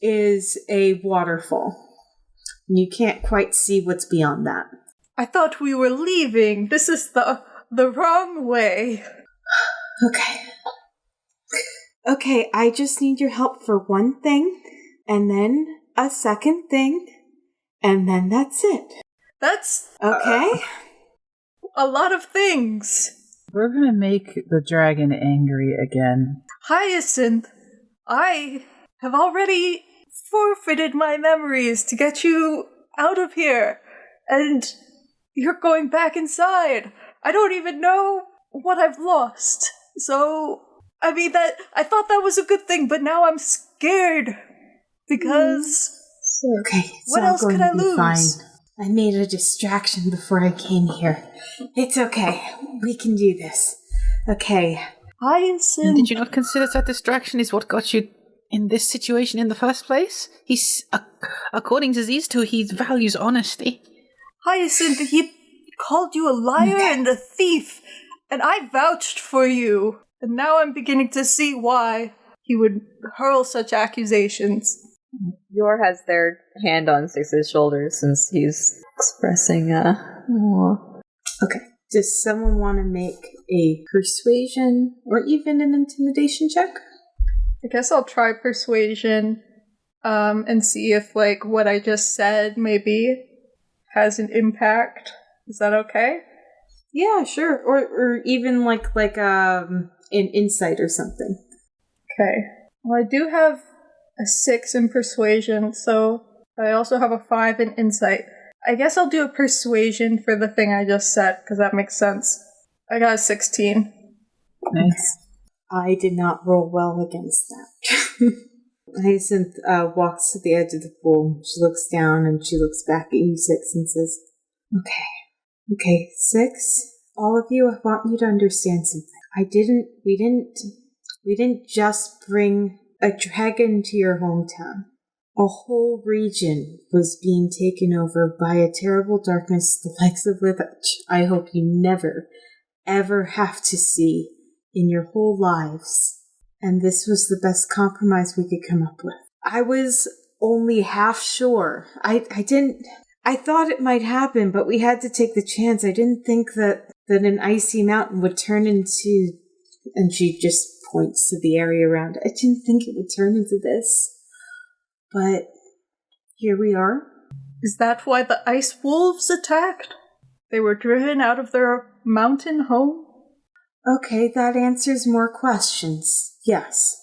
Speaker 1: is a waterfall. You can't quite see what's beyond that.
Speaker 3: I thought we were leaving. This is the wrong way.
Speaker 1: Okay, I just need your help for one thing, and then a second thing, and then that's it.
Speaker 3: That's
Speaker 1: Okay?
Speaker 3: a lot of things.
Speaker 2: We're gonna make the dragon angry again.
Speaker 3: Hyacinth, I have already forfeited my memories to get you out of here, and you're going back inside. I don't even know what I've lost. So, I mean, I thought that was a good thing, but now I'm scared. Because
Speaker 1: Okay, it's
Speaker 3: what
Speaker 1: all
Speaker 3: else
Speaker 1: going
Speaker 3: could I
Speaker 1: to be
Speaker 3: lose?
Speaker 1: fine. I made a distraction before I came here. It's okay. We can do this. Okay.
Speaker 3: Hyacinth.
Speaker 4: Did you not consider that distraction is what got you in this situation in the first place? He's, according to these two, he values honesty.
Speaker 3: Hyacinth, he called you a liar and a thief, and I vouched for you. And now I'm beginning to see why he would hurl such accusations.
Speaker 5: Yor has their hand on Six's shoulder since he's expressing,
Speaker 1: Okay. Does someone want to make a persuasion or even an intimidation check?
Speaker 3: I guess I'll try persuasion, and see if, like, what I just said maybe has an impact. Is that okay?
Speaker 1: Yeah, sure. Or even like an insight or something.
Speaker 3: Okay. Well, I do have a 6 in persuasion, so I also have a 5 in insight. I guess I'll do a persuasion for the thing I just said, because that makes sense. I got a 16.
Speaker 2: Nice.
Speaker 1: I did not roll well against that. Hyacinth walks to the edge of the pool. She looks down and she looks back at you, Six, and says, Okay, Six, all of you, I want you to understand something. We didn't just bring a dragon to your hometown. A whole region was being taken over by a terrible darkness the likes of which I hope you never, ever have to see in your whole lives. And this was the best compromise we could come up with. I was only half sure. I thought it might happen, but we had to take the chance. I didn't think that an icy mountain would turn into... And she just points to the area around. I didn't think it would turn into this. But here we are.
Speaker 3: Is that why the ice wolves attacked? They were driven out of their mountain home?
Speaker 1: Okay, that answers more questions. Yes.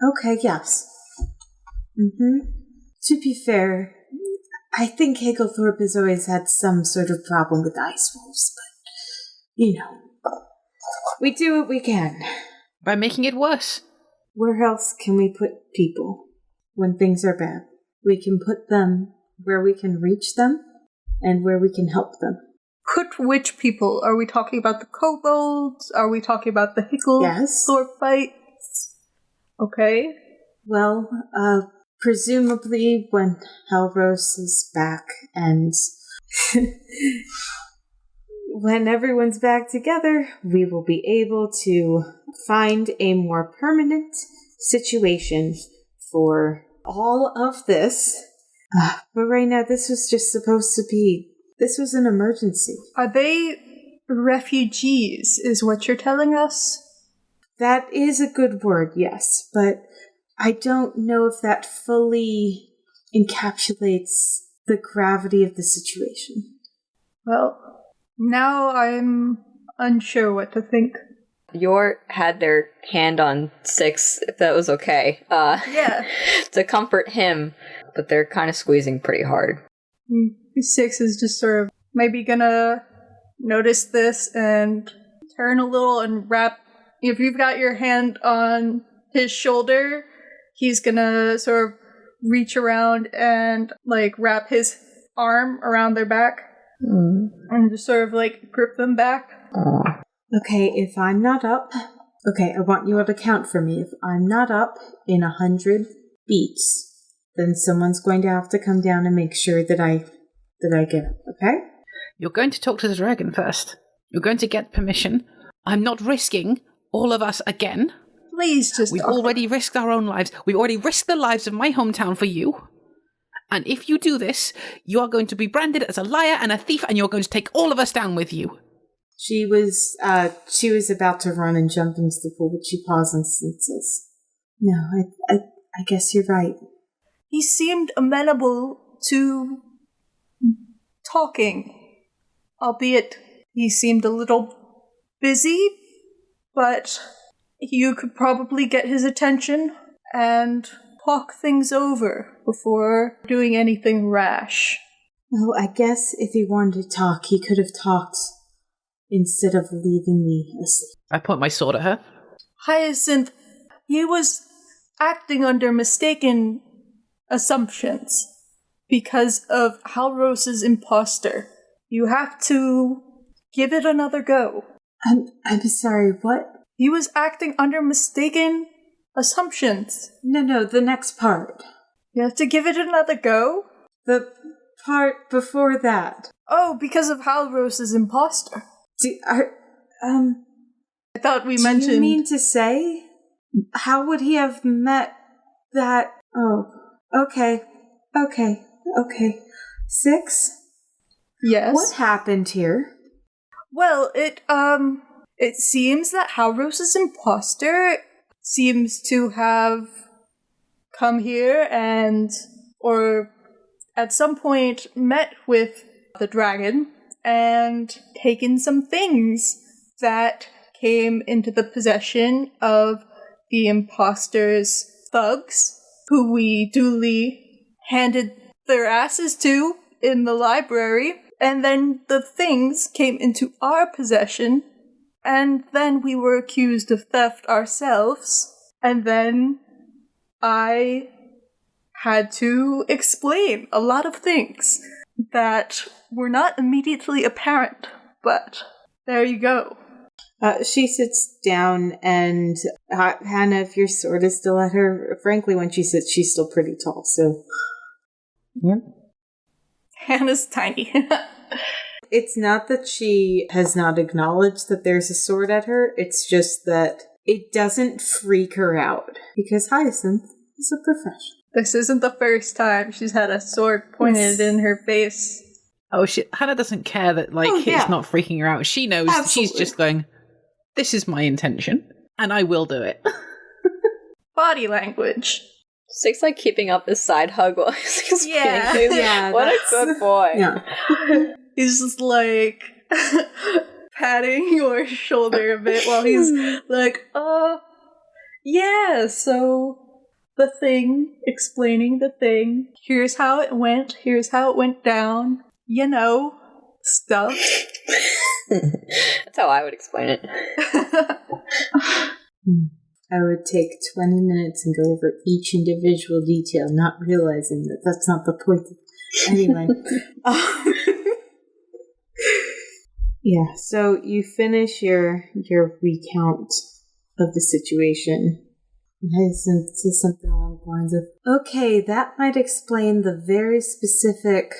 Speaker 1: Okay, yes. To be fair, I think Higglethorpe has always had some sort of problem with ice wolves, but, we do what we can.
Speaker 4: By making it worse.
Speaker 1: Where else can we put people when things are bad? We can put them where we can reach them and where we can help them.
Speaker 3: Put which people? Are we talking about the kobolds? Are we talking about the Higglethorpe fights? Okay.
Speaker 1: Well, presumably when Helros is back and when everyone's back together, we will be able to find a more permanent situation for all of this. But right now, this was just supposed to be... This was an emergency.
Speaker 3: Are they refugees, is what you're telling us?
Speaker 1: That is a good word, yes. But I don't know if that fully encapsulates the gravity of the situation.
Speaker 3: Well, now I'm unsure what to think.
Speaker 5: Yor had their hand on Six, if that was okay.
Speaker 3: Yeah.
Speaker 5: To comfort him, but they're kind of squeezing pretty hard.
Speaker 3: Six is just sort of maybe gonna notice this and turn a little and wrap. If you've got your hand on his shoulder, he's gonna sort of reach around and wrap his arm around their back and just sort of grip them back.
Speaker 1: Okay, if I'm not up... Okay, I want you all to count for me. If I'm not up in 100 beats, then someone's going to have to come down and make sure that I get up, okay?
Speaker 4: You're going to talk to the dragon first. You're going to get permission. I'm not risking all of us again.
Speaker 3: Please just...
Speaker 4: We've already risked our own lives. We've already risked the lives of my hometown for you. And if you do this, you are going to be branded as a liar and a thief, and you're going to take all of us down with you.
Speaker 1: She was about to run and jump into the pool, but she paused and says, "No, I guess you're right."
Speaker 3: He seemed amenable to talking, albeit he seemed a little busy, but you could probably get his attention and talk things over before doing anything rash.
Speaker 1: Well, I guess if he wanted to talk, he could have talked instead of leaving me asleep.
Speaker 4: I point my sword at her.
Speaker 3: Hyacinth, he was acting under mistaken assumptions because of Halros's imposter. You have to give it another go.
Speaker 1: I'm sorry, what?
Speaker 3: He was acting under mistaken assumptions.
Speaker 1: No, the next part.
Speaker 3: You have to give it another go?
Speaker 1: The part before that.
Speaker 3: Oh, because of Halros's imposter.
Speaker 1: I
Speaker 3: thought we mentioned...
Speaker 1: Do you mean to say? How would he have met that... Oh, okay. 6?
Speaker 3: Yes?
Speaker 1: What happened here?
Speaker 3: Well, it seems that Halros's imposter seems to have come here or at some point met with the dragon and taken some things that came into the possession of the imposter's thugs, who we duly handed their asses to in the library, and then the things came into our possession, and then we were accused of theft ourselves, and then I had to explain a lot of things that were not immediately apparent, but there you go.
Speaker 1: She sits down, and Hannah, if your sword is still at her, frankly, when she sits, she's still pretty tall, so...
Speaker 4: Yep.
Speaker 3: Hannah's tiny.
Speaker 1: It's not that she has not acknowledged that there's a sword at her, it's just that it doesn't freak her out, because Hyacinth is a professional.
Speaker 3: This isn't the first time she's had a sword pointed in her face.
Speaker 4: Oh, shit. Hannah doesn't care that, it's not freaking her out. She knows.
Speaker 1: Absolutely.
Speaker 4: She's just going, this is my intention, and I will do it.
Speaker 3: Body language.
Speaker 5: Six keeping up this side hug while he's
Speaker 3: Yeah.
Speaker 1: Yeah,
Speaker 5: what a good boy.
Speaker 1: Yeah.
Speaker 3: He's just patting your shoulder a bit while he's yeah, so the thing, explaining the thing. Here's how it went down. You know, stuff.
Speaker 5: That's how I would explain it.
Speaker 1: I would take 20 minutes and go over each individual detail, not realizing that that's not the point. Anyway. Yeah, so you finish your recount of the situation. And Hyacinth says something along the lines of, okay, that might explain the very specific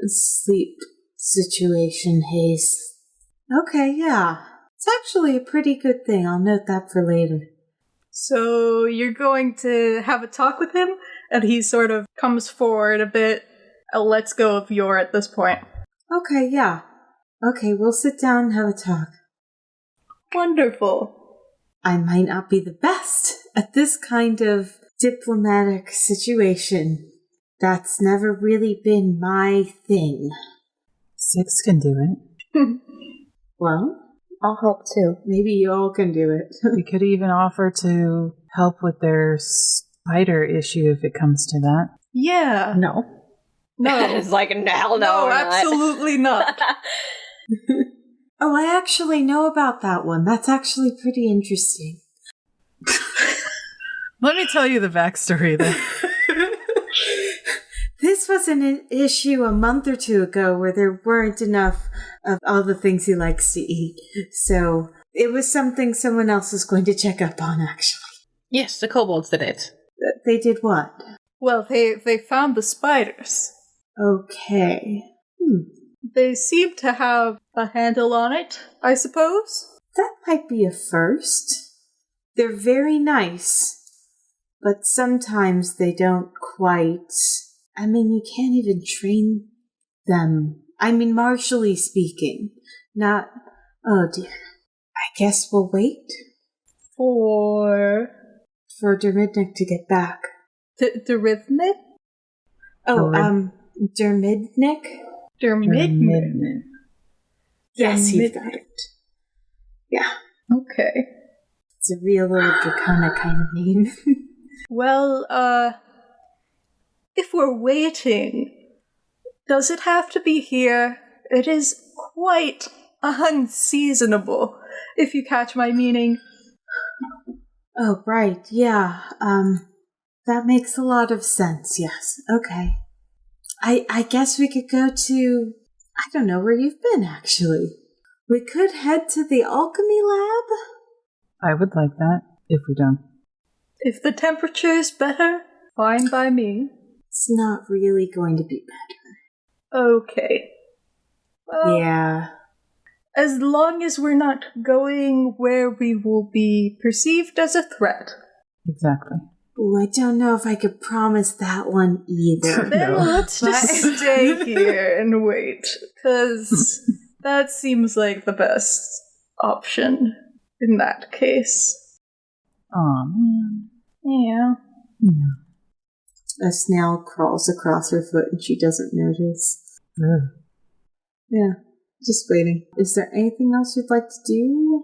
Speaker 1: sleep situation, Hayes. Okay, yeah. It's actually a pretty good thing. I'll note that for later.
Speaker 3: So you're going to have a talk with him? And he sort of comes forward a bit and lets go of Yor at this point.
Speaker 1: Okay, yeah. Okay, we'll sit down and have a talk.
Speaker 3: Wonderful.
Speaker 1: I might not be the best at this kind of diplomatic situation. That's never really been my thing.
Speaker 2: 6 can do it.
Speaker 1: Well,
Speaker 5: I'll help too.
Speaker 1: maybe you all can do it.
Speaker 2: We could even offer to help with their spider issue if it comes to that.
Speaker 3: Yeah.
Speaker 4: No.
Speaker 3: No.
Speaker 5: It's like, hell no,
Speaker 3: No,
Speaker 5: we're not.
Speaker 3: absolutely not.
Speaker 1: Oh, I actually know about that one. That's actually pretty interesting.
Speaker 2: Let me tell you the backstory then.
Speaker 1: This was an issue a month or two ago where there weren't enough of all the things he likes to eat. So it was something someone else was going to check up on, actually.
Speaker 4: Yes, the kobolds did it.
Speaker 1: They did what?
Speaker 3: Well, they found the spiders.
Speaker 1: Okay.
Speaker 3: They seem to have a handle on it, I suppose.
Speaker 1: That might be a first. They're very nice, but sometimes they don't quite... I mean, you can't even train them. I mean, martially speaking. Not... Oh dear. I guess we'll wait
Speaker 3: For
Speaker 1: Dermidnik to get back.
Speaker 3: the rhythmic?
Speaker 1: Oh,
Speaker 2: Dermidnik?
Speaker 3: Dermidnik.
Speaker 1: Yes, you've got it. Yeah.
Speaker 3: Okay.
Speaker 1: It's a real little draconic kind of name.
Speaker 3: Well, if we're waiting, does it have to be here? It is quite unseasonable, if you catch my meaning.
Speaker 1: Oh, right, yeah. That makes a lot of sense, yes. Okay. I guess we could go to... I don't know where you've been, actually. We could head to the alchemy lab?
Speaker 2: I would like that, if we don't.
Speaker 3: If the temperature is better, fine by me.
Speaker 1: It's not really going to be better.
Speaker 3: Okay. Well,
Speaker 1: Yeah.
Speaker 3: as long as we're not going where we will be perceived as a threat.
Speaker 2: Exactly.
Speaker 1: Ooh, I don't know if I could promise that one either.
Speaker 3: Then let's just
Speaker 1: But-
Speaker 3: stay here and wait, because that seems like the best option in that case.
Speaker 2: Aw, man.
Speaker 3: Yeah.
Speaker 2: Yeah.
Speaker 1: A snail crawls across her foot and she doesn't notice.
Speaker 2: Ugh.
Speaker 1: Yeah, just waiting. Is there anything else you'd like to do?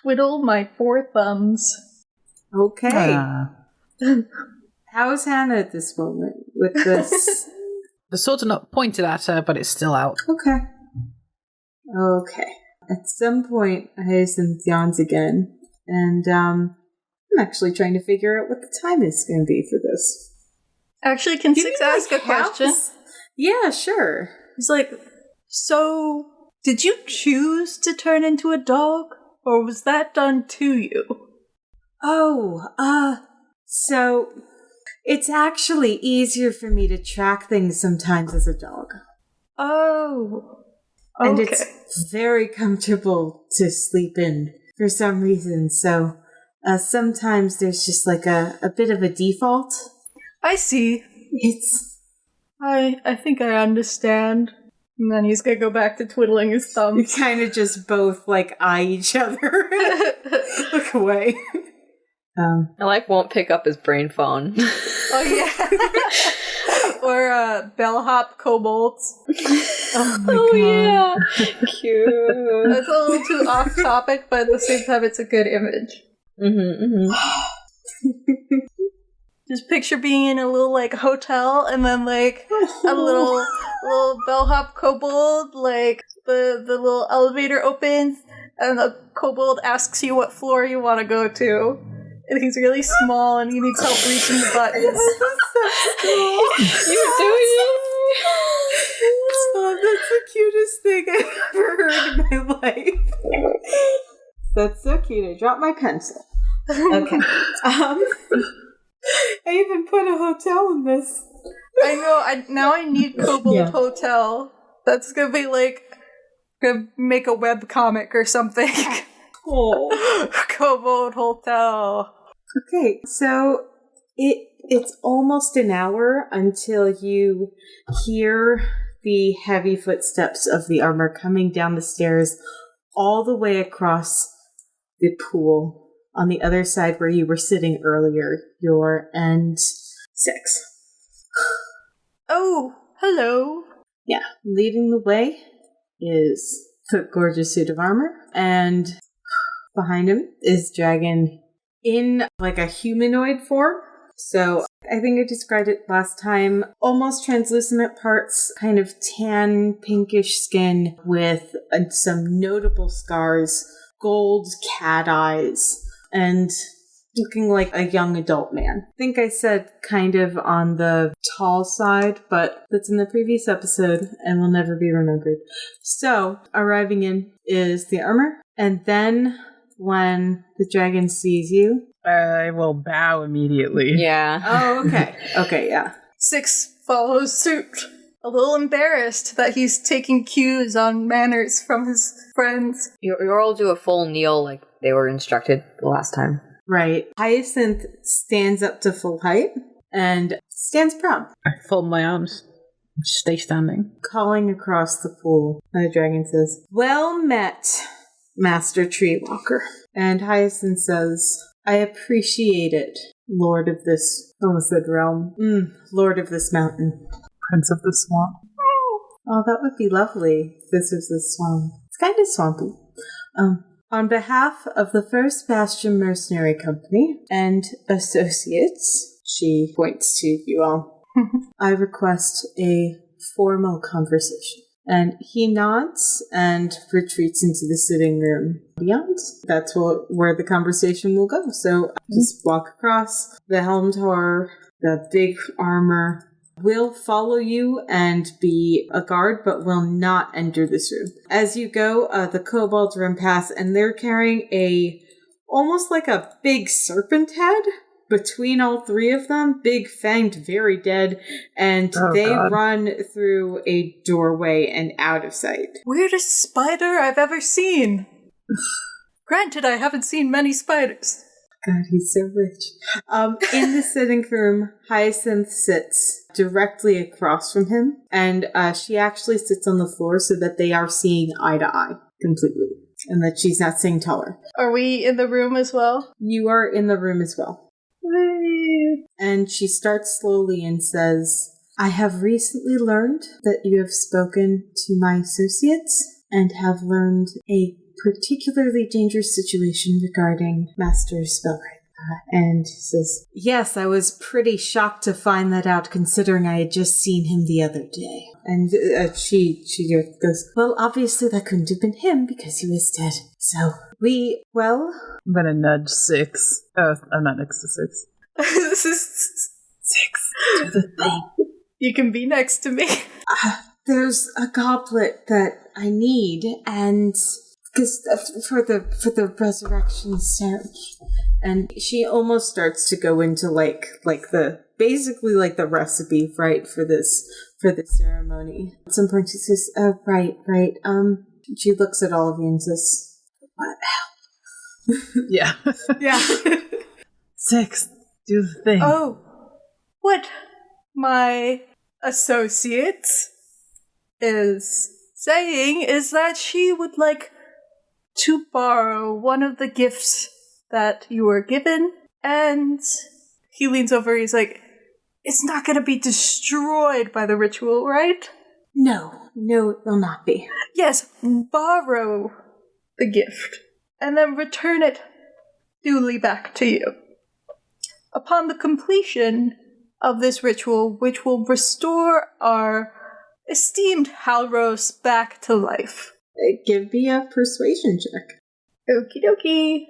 Speaker 3: Twiddle my 4 thumbs.
Speaker 1: Okay.
Speaker 2: Ah.
Speaker 1: How's Hannah at this moment with this?
Speaker 4: The sword's not pointed at her, but it's still out.
Speaker 1: Okay. Okay. At some point, Hyacinth yawns again, and I'm actually trying to figure out what the time is going to be for this.
Speaker 3: Actually, can
Speaker 1: Give
Speaker 3: Six
Speaker 1: me, like,
Speaker 3: ask a
Speaker 1: half
Speaker 3: question?
Speaker 1: s- Yeah, sure.
Speaker 3: It's like, so, did you choose to turn into a dog? Or was that done to you?
Speaker 1: Oh, so it's actually easier for me to track things sometimes as a dog.
Speaker 3: Oh.
Speaker 1: And
Speaker 3: Okay.
Speaker 1: it's very comfortable to sleep in for some reason. So sometimes there's just like a bit of a default.
Speaker 3: I see.
Speaker 1: It's
Speaker 3: I think I understand. And then he's gonna go back to twiddling his
Speaker 1: you
Speaker 3: thumbs.
Speaker 1: kind of just both like eye each other, look away.
Speaker 5: I won't pick up his brain phone.
Speaker 3: Oh yeah. Or bellhop kobolds.
Speaker 2: Oh my god.
Speaker 5: yeah. Cute.
Speaker 3: That's a little too off topic, but at the same time it's a good image. Just picture being in a little like hotel and then like a little bellhop kobold, like the little elevator opens and the kobold asks you what floor you want to go to. And he's really small and he needs help reaching the buttons.
Speaker 5: You do it.
Speaker 1: Oh, that's the cutest thing I've ever heard in my life. That's so cute. I dropped my pencil. Okay. I even put a hotel in this.
Speaker 3: I know, now I need Kobold
Speaker 1: Yeah.
Speaker 3: Hotel. That's gonna be like, gonna make a web comic or something.
Speaker 1: Oh.
Speaker 3: Kobold Hotel.
Speaker 1: Okay, so it's almost an hour until you hear the heavy footsteps of the armor coming down the stairs all the way across the pool on the other side where you were sitting earlier, your end 6.
Speaker 3: Oh, hello.
Speaker 1: Yeah, leading the way is the gorgeous suit of armor, and behind him is Dragon in like a humanoid form. So I think I described it last time. Almost translucent at parts, kind of tan, pinkish skin with some notable scars, gold cat eyes, and looking like a young adult man. I think I said kind of on the tall side, but that's in the previous episode and will never be remembered. So, arriving in is the armor, and then when the dragon sees you...
Speaker 2: I will bow immediately.
Speaker 5: Yeah.
Speaker 1: Oh, okay. Okay, yeah.
Speaker 3: 6 follows suit. A little embarrassed that he's taking cues on manners from his friends.
Speaker 5: You all do a full kneel like they were instructed the last time.
Speaker 1: Right. Hyacinth stands up to full height and stands proud.
Speaker 4: I fold my arms. Stay standing.
Speaker 1: Calling across the pool, the dragon says, "Well met, Master Treewalker." And Hyacinth says, "I appreciate it, Lord of this," almost said realm. Lord of this mountain.
Speaker 2: Prince of the Swamp.
Speaker 1: Oh, that would be lovely. This is the swamp. It's kind of swampy. On behalf of the First Bastion Mercenary Company and associates, she points to you all, I request a formal conversation. And he nods and retreats into the sitting room beyond. That's where the conversation will go. So just walk across. The helmed horror, the big armor, will follow you and be a guard, but will not enter this room. As you go, the kobolds run past, and they're carrying almost like a big serpent head between all three of them, big fanged, very dead, and God. Run through a doorway and out of sight.
Speaker 3: Weirdest spider I've ever seen. Granted, I haven't seen many spiders.
Speaker 1: God, he's so rich. In the sitting room, Hyacinth sits directly across from him, and she actually sits on the floor so that they are seeing eye to eye completely, and that she's not seeing taller.
Speaker 3: Are we in the room as well?
Speaker 1: You are in the room as well. And she starts slowly and says, "I have recently learned that you have spoken to my associates and have learned a particularly dangerous situation regarding Master Spellwright." And she says, "Yes, I was pretty shocked to find that out, considering I had just seen him the other day." And she goes, "Well, obviously that couldn't have been him because he was dead. So, I'm
Speaker 2: gonna nudge 6. I'm not next to 6.
Speaker 3: 6,
Speaker 1: do the thing.
Speaker 3: You can be next to me.
Speaker 1: There's a goblet that I need, and... because for the resurrection ceremony." And she almost starts to go into like the basically like the recipe, right, for this ceremony. At some point she says, "Oh, right. She looks at all of you and says, "What hell?"
Speaker 2: Yeah.
Speaker 1: Yeah.
Speaker 2: 6, do the thing.
Speaker 3: Oh, what my associate is saying is that she would like to borrow one of the gifts that you were given, and he leans over, he's like, "It's not going to be destroyed by the ritual, right?"
Speaker 1: No, it will not be.
Speaker 3: Yes, borrow the gift, and then return it duly back to you. Upon the completion of this ritual, which will restore our esteemed Halros back to life.
Speaker 1: Give me a persuasion check.
Speaker 3: Okie dokie.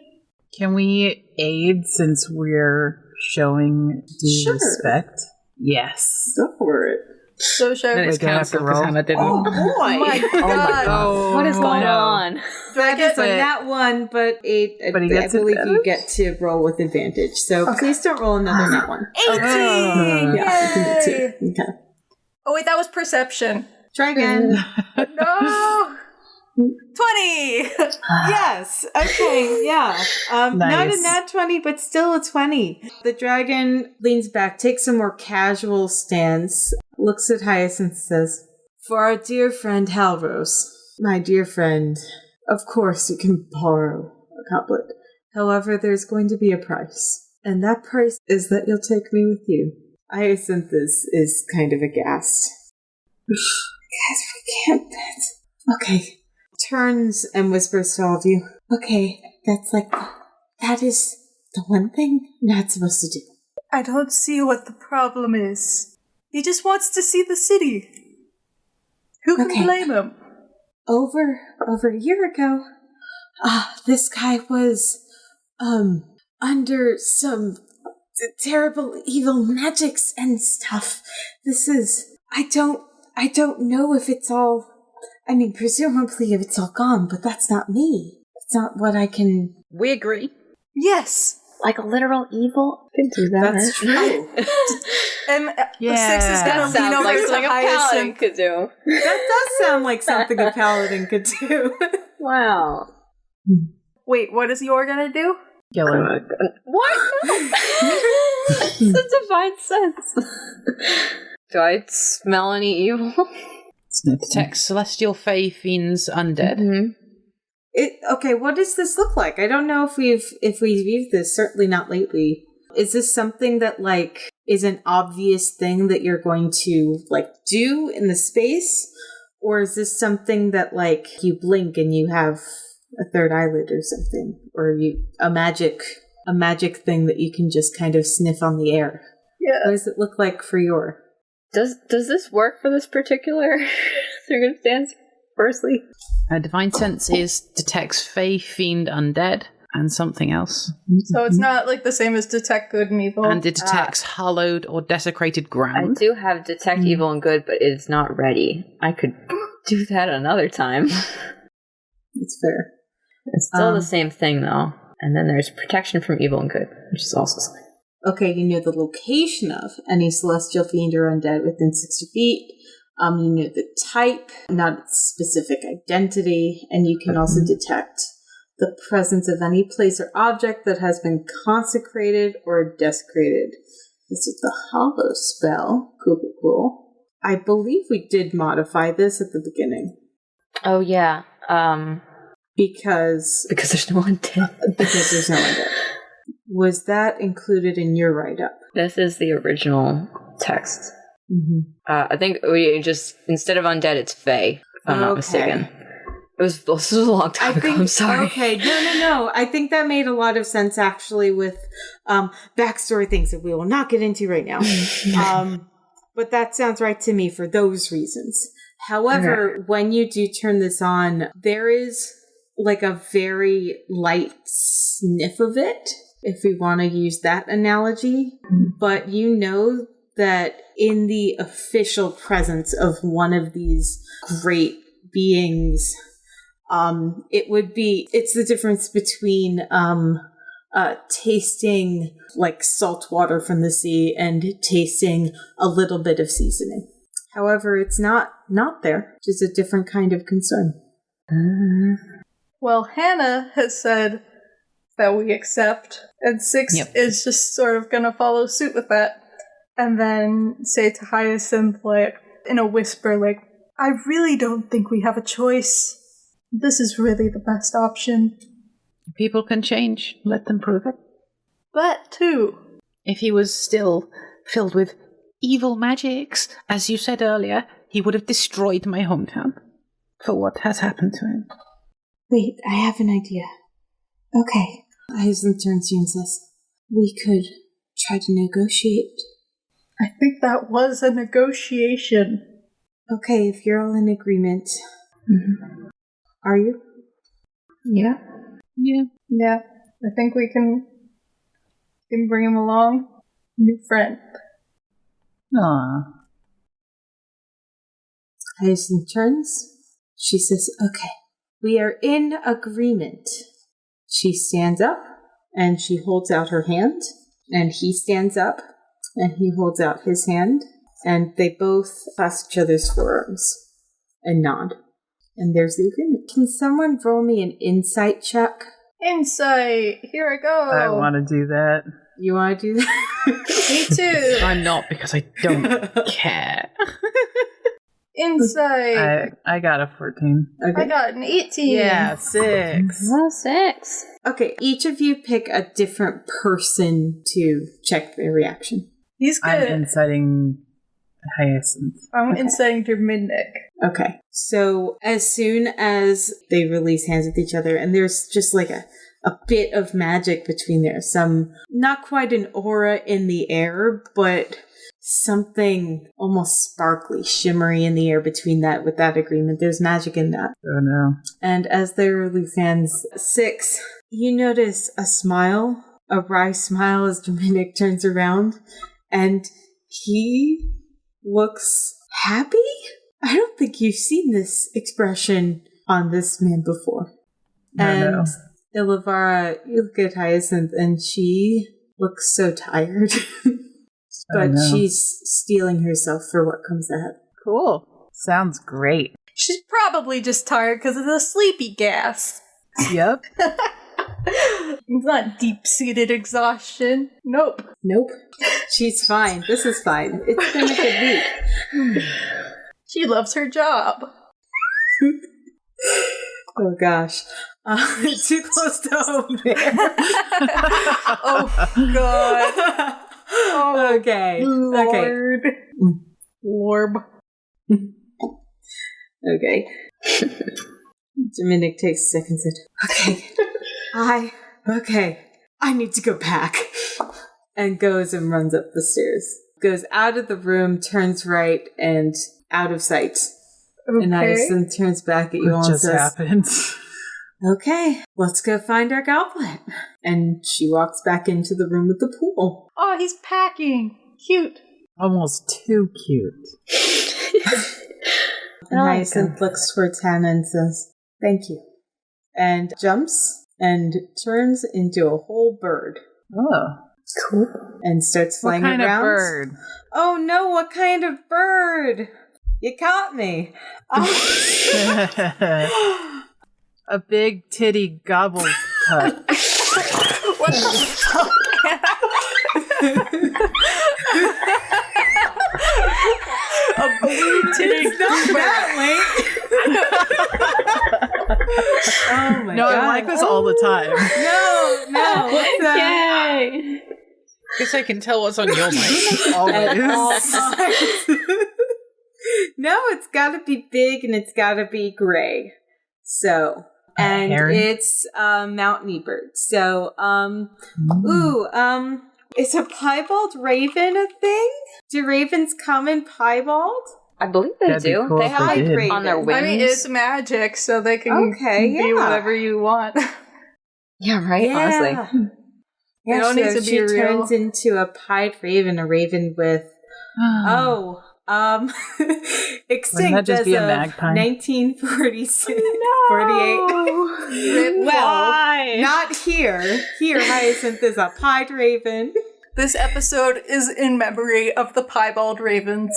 Speaker 2: Can we aid since we're showing due respect? Yes.
Speaker 1: Go for it.
Speaker 3: So show
Speaker 4: Then it's cancelled because Hannah didn't.
Speaker 1: Oh boy!
Speaker 3: Oh my god!
Speaker 5: What is going on?
Speaker 3: Do I get
Speaker 1: a nat 1, but 8.
Speaker 2: But he gets
Speaker 1: I believe
Speaker 2: advantage?
Speaker 1: you get to roll with advantage. So please don't roll another nat 1.
Speaker 3: 18?
Speaker 1: Yeah, you can do
Speaker 3: Yay!
Speaker 1: 2. Okay.
Speaker 3: Oh wait, that was perception.
Speaker 1: Try again.
Speaker 3: No! 20!
Speaker 1: Yes. Okay. Yeah. Not
Speaker 2: Nice.
Speaker 1: a nat 20, but still a 20. The dragon leans back, takes a more casual stance, looks at Hyacinth and says, "For our dear friend Halros, my dear friend, of course you can borrow a goblet. However, there's going to be a price. And that price is that you'll take me with you. Hyacinth is kind of aghast. Guys, we can't. Okay. Turns and whispers to all of you. Okay, that is the one thing I'm not supposed to do.
Speaker 3: I don't see what the problem is. He just wants to see the city. Who can blame him?
Speaker 1: Over a year ago, this guy was, under some terrible evil magics and stuff. I don't know if it's all, presumably if it's all gone, but that's not me. It's not what I can...
Speaker 4: We agree.
Speaker 3: Yes!
Speaker 5: Like a literal evil? Can do that.
Speaker 1: That's true.
Speaker 3: And the 6 is gonna lean over
Speaker 5: like
Speaker 3: to
Speaker 5: something a paladin
Speaker 3: Hyacinth.
Speaker 5: could do.
Speaker 1: That does sound like something a paladin could do.
Speaker 5: Wow.
Speaker 3: Wait, what is Yor gonna do?
Speaker 2: Yellow.
Speaker 5: What? It's a divine sense. Do I smell any evil?
Speaker 4: Detect celestial fae, fiends, undead.
Speaker 5: Mm-hmm.
Speaker 1: Okay, what does this look like? I don't know if we've viewed this, certainly not lately. Is this something that, is an obvious thing that you're going to, do in the space? Or is this something that, you blink and you have a third eyelid or something? Or a magic thing that you can just kind of sniff on the air?
Speaker 3: Yeah.
Speaker 1: What does it look like for your...
Speaker 5: Does this work for this particular circumstance? Firstly,
Speaker 4: Divine Sense detects fae, fiend, undead, and something else.
Speaker 3: So it's not the same as detect good and evil.
Speaker 4: And it detects hallowed or desecrated ground.
Speaker 5: I do have detect evil and good, but it's not ready. I could do that another time.
Speaker 1: It's fair.
Speaker 5: It's still the same thing, though. And then there's protection from evil and good, which is also something.
Speaker 1: Okay, you know the location of any celestial fiend or undead within 60 feet. You know the type, not its specific identity, and you can also detect the presence of any place or object that has been consecrated or desecrated. This is the Hollow spell. Cool. I believe we did modify this at the beginning.
Speaker 5: Oh, yeah.
Speaker 1: Because
Speaker 5: there's no undead.
Speaker 1: Because there's no undead. Was that included in your write-up?
Speaker 5: This is the original text.
Speaker 1: Mm-hmm.
Speaker 5: I think we just, instead of undead, it's fae, if I'm not mistaken. This was a long time ago, I'm sorry.
Speaker 1: Okay, no. I think that made a lot of sense, actually, with backstory things that we will not get into right now. But that sounds right to me for those reasons. However, when you do turn this on, there is a very light sniff of it, if we want to use that analogy. But you know that in the official presence of one of these great beings, it's the difference between tasting salt water from the sea and tasting a little bit of seasoning. However, it's not there, just a different kind of concern.
Speaker 3: Well, Hannah has said that we accept, and 6 is just sort of gonna follow suit with that. And then say to Hyacinth, in a whisper, I really don't think we have a choice. This is really the best option.
Speaker 4: People can change. Let them prove it.
Speaker 3: But, too,
Speaker 4: if he was still filled with evil magics, as you said earlier, he would have destroyed my hometown for what has happened to him.
Speaker 1: Wait, I have an idea. Okay. Hyacinth turns to you and says, we could try to negotiate.
Speaker 3: I think that was a negotiation.
Speaker 1: Okay, if you're all in agreement. Mm-hmm. Are you?
Speaker 3: Yeah. I think we can bring him along. New friend.
Speaker 2: Aww.
Speaker 1: Hyacinth turns. She says, okay, we are in agreement. She stands up, and she holds out her hand, and he stands up, and he holds out his hand, and they both clasp each other's forearms and nod. And there's the agreement. Can someone roll me an insight check?
Speaker 3: Insight! Here I go!
Speaker 2: I want to do that.
Speaker 1: You want to do that?
Speaker 3: Me too!
Speaker 4: I'm not, because I don't care.
Speaker 3: Insight.
Speaker 2: I got a 14.
Speaker 1: Okay.
Speaker 3: I got an 18.
Speaker 2: Yeah, 6.
Speaker 5: Oh, 6.
Speaker 1: Okay, each of you pick a different person to check their reaction.
Speaker 3: He's
Speaker 2: I'm
Speaker 3: good.
Speaker 2: inciting Hyacinth.
Speaker 3: I'm
Speaker 1: Okay.
Speaker 3: inciting through Midnick.
Speaker 1: Okay, so as soon as they release hands with each other, and there's just like a bit of magic between there, some, not quite an aura in the air, but something almost sparkly, shimmery in the air between that, with that agreement. There's magic in that.
Speaker 2: Oh no.
Speaker 1: And as they release hands, 6, you notice a smile, a wry smile as Dominic turns around, and he looks happy? I don't think you've seen this expression on this man before.
Speaker 2: No.
Speaker 1: Ilivara, you look at Hyacinth, and she looks so tired. But
Speaker 2: no.
Speaker 1: she's steeling herself for what comes ahead.
Speaker 2: Cool. Sounds great.
Speaker 3: She's probably just tired because of the sleepy gas.
Speaker 2: Yep.
Speaker 3: It's not deep-seated exhaustion. Nope.
Speaker 1: Nope. She's fine. This is fine. It's been a good week.
Speaker 3: She loves her job.
Speaker 1: Oh gosh. Too close to home there.
Speaker 3: Oh, God. Oh,
Speaker 1: Okay.
Speaker 3: Lord.
Speaker 1: Okay.
Speaker 3: Lorb.
Speaker 1: Okay. Dominic takes a second and said, okay. I need to go back. And goes and runs up the stairs. Goes out of the room, turns right, and out of sight. And
Speaker 3: Okay.
Speaker 1: Hyacinth turns back at you all
Speaker 2: What
Speaker 1: and
Speaker 2: just
Speaker 1: says,
Speaker 2: happened?
Speaker 1: okay, let's go find our goblet. And she walks back into the room with the pool.
Speaker 3: Oh, he's packing. Cute.
Speaker 2: Almost too cute.
Speaker 1: And
Speaker 5: I like
Speaker 1: Hyacinth looks towards Hannah and says, thank you. And jumps and turns into a whole bird.
Speaker 2: Oh.
Speaker 1: Cool. And starts
Speaker 2: What
Speaker 1: flying
Speaker 2: kind
Speaker 1: around.
Speaker 2: of bird?
Speaker 1: Oh no, what kind of bird? You caught me.
Speaker 2: A big titty gobble cut.
Speaker 3: What the fuck? A blue titty
Speaker 1: Oh my
Speaker 2: No,
Speaker 1: god.
Speaker 2: I like this all the time.
Speaker 1: No, what's that?
Speaker 5: Yay!
Speaker 4: Guess I can tell what's on your mind.
Speaker 2: Always.
Speaker 1: No, it's gotta be big and it's gotta be gray. So, and
Speaker 2: Heron?
Speaker 1: it's a mountainy bird. So, is a piebald raven a thing? Do ravens come in piebald?
Speaker 5: I believe they
Speaker 2: That'd be
Speaker 5: do.
Speaker 2: cool
Speaker 5: They
Speaker 2: if
Speaker 5: have
Speaker 2: they
Speaker 5: like
Speaker 2: did.
Speaker 5: on their wings.
Speaker 3: I mean, it's magic, so they can
Speaker 1: Okay,
Speaker 3: be
Speaker 1: yeah.
Speaker 3: whatever you want.
Speaker 5: yeah, right. Honestly,
Speaker 1: Yeah,
Speaker 3: don't need
Speaker 1: so
Speaker 3: to be
Speaker 1: she
Speaker 3: real.
Speaker 1: turns into a pied raven, a raven with extinct
Speaker 2: just
Speaker 1: as
Speaker 2: be a
Speaker 1: of
Speaker 2: magpie?
Speaker 1: 1946, 48.
Speaker 3: Rip
Speaker 1: Well, not here. Here, Hyacinth is a pied raven.
Speaker 3: This episode is in memory of the piebald ravens.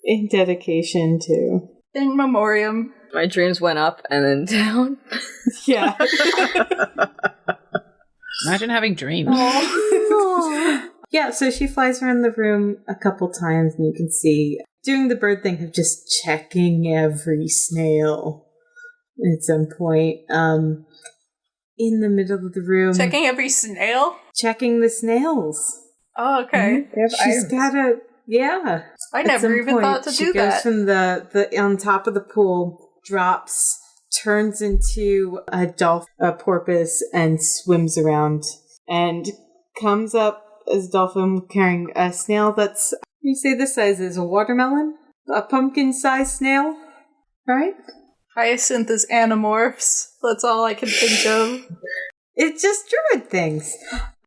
Speaker 1: In dedication to.
Speaker 3: In memoriam.
Speaker 5: my dreams went up and then down.
Speaker 1: Yeah.
Speaker 4: Imagine having dreams.
Speaker 1: Yeah, so she flies around the room a couple times, and you can see doing the bird thing of just checking every snail at some point. In the middle of the room.
Speaker 3: Checking every snail?
Speaker 1: Checking the snails.
Speaker 3: Oh, okay.
Speaker 1: She's gotta, yeah.
Speaker 3: I
Speaker 1: At
Speaker 3: never
Speaker 1: some
Speaker 3: even
Speaker 1: point,
Speaker 3: thought to
Speaker 1: she
Speaker 3: do
Speaker 1: goes
Speaker 3: that.
Speaker 1: from the on top of the pool, drops, turns into a dolphin, a porpoise, and swims around, and comes up as a dolphin carrying a snail that's, you say this size is a watermelon, a pumpkin-sized snail, right?
Speaker 3: Hyacinth is animorphs. That's all I can think of.
Speaker 1: It's just druid things.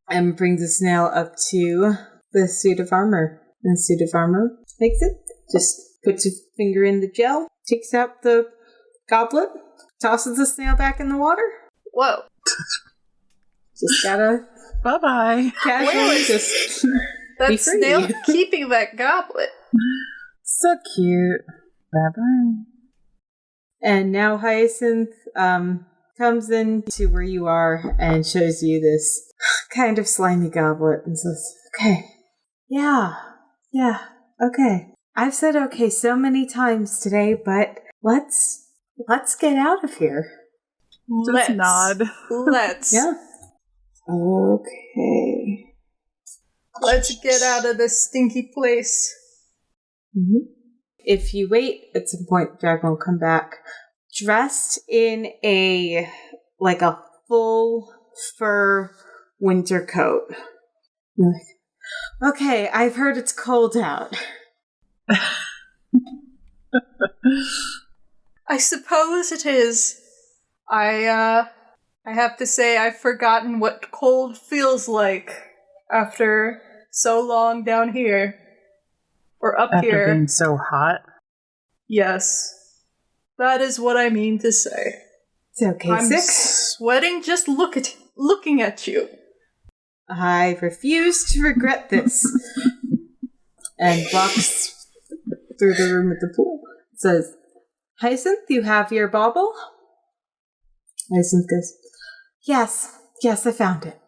Speaker 1: And brings the snail up to the suit of armor. And the suit of armor takes it, just puts his finger in the gel, takes out the goblet, tosses the snail back in the water.
Speaker 3: Whoa.
Speaker 1: Just gotta
Speaker 2: Bye-bye.
Speaker 1: casually just be
Speaker 3: That
Speaker 1: free.
Speaker 3: snail keeping that goblet.
Speaker 2: So cute. Bye-bye.
Speaker 1: And now Hyacinth comes in to where you are and shows you this kind of slimy goblet and says, okay, yeah, okay. I've said okay so many times today, but let's get out of here.
Speaker 2: Just nod.
Speaker 3: Let's.
Speaker 1: Yeah. Okay.
Speaker 3: Let's get out of this stinky place.
Speaker 1: Mm-hmm. If you wait, at some point, Dragon will come back dressed in a full fur winter coat. You're like, okay, I've heard it's cold out.
Speaker 3: I suppose it is. I have to say I've forgotten what cold feels like after so long down here. Or up
Speaker 2: After
Speaker 3: here.
Speaker 2: being so hot.
Speaker 3: Yes. That is what I mean to say.
Speaker 1: It's okay,
Speaker 3: I'm
Speaker 1: 6.
Speaker 3: sweating just looking at you.
Speaker 1: I refuse to regret this. And walks through the room at the pool. Says, Hyacinth, you have your bauble? Hyacinth goes, yes, I found it.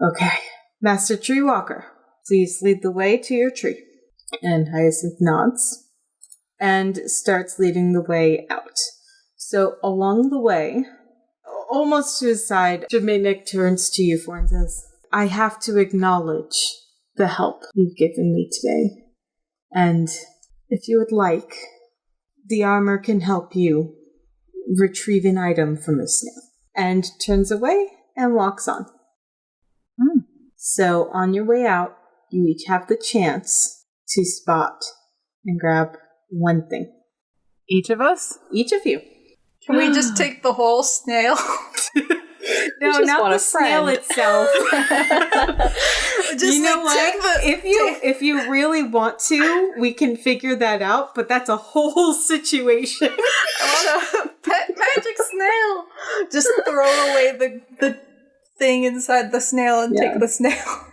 Speaker 1: Okay, Master Tree Walker, please lead the way to your tree. And Hyacinth nods and starts leading the way out. So along the way, almost to his side, Dominic turns to you and says, I have to acknowledge the help you've given me today. And if you would like, the armor can help you retrieve an item from a snail. And turns away and walks on. So on your way out, you each have the chance to spot and grab one thing.
Speaker 2: Each of us?
Speaker 1: Each of you.
Speaker 3: Can we just take the whole snail?
Speaker 1: No,
Speaker 5: just
Speaker 1: not
Speaker 5: want
Speaker 1: the
Speaker 5: a
Speaker 1: snail
Speaker 5: friend.
Speaker 1: itself.
Speaker 3: Just
Speaker 1: You know
Speaker 3: take
Speaker 1: what? If you really want to, we can figure that out, but that's a whole situation.
Speaker 3: I want a pet magic snail. Just throw away the thing inside the snail and take the snail.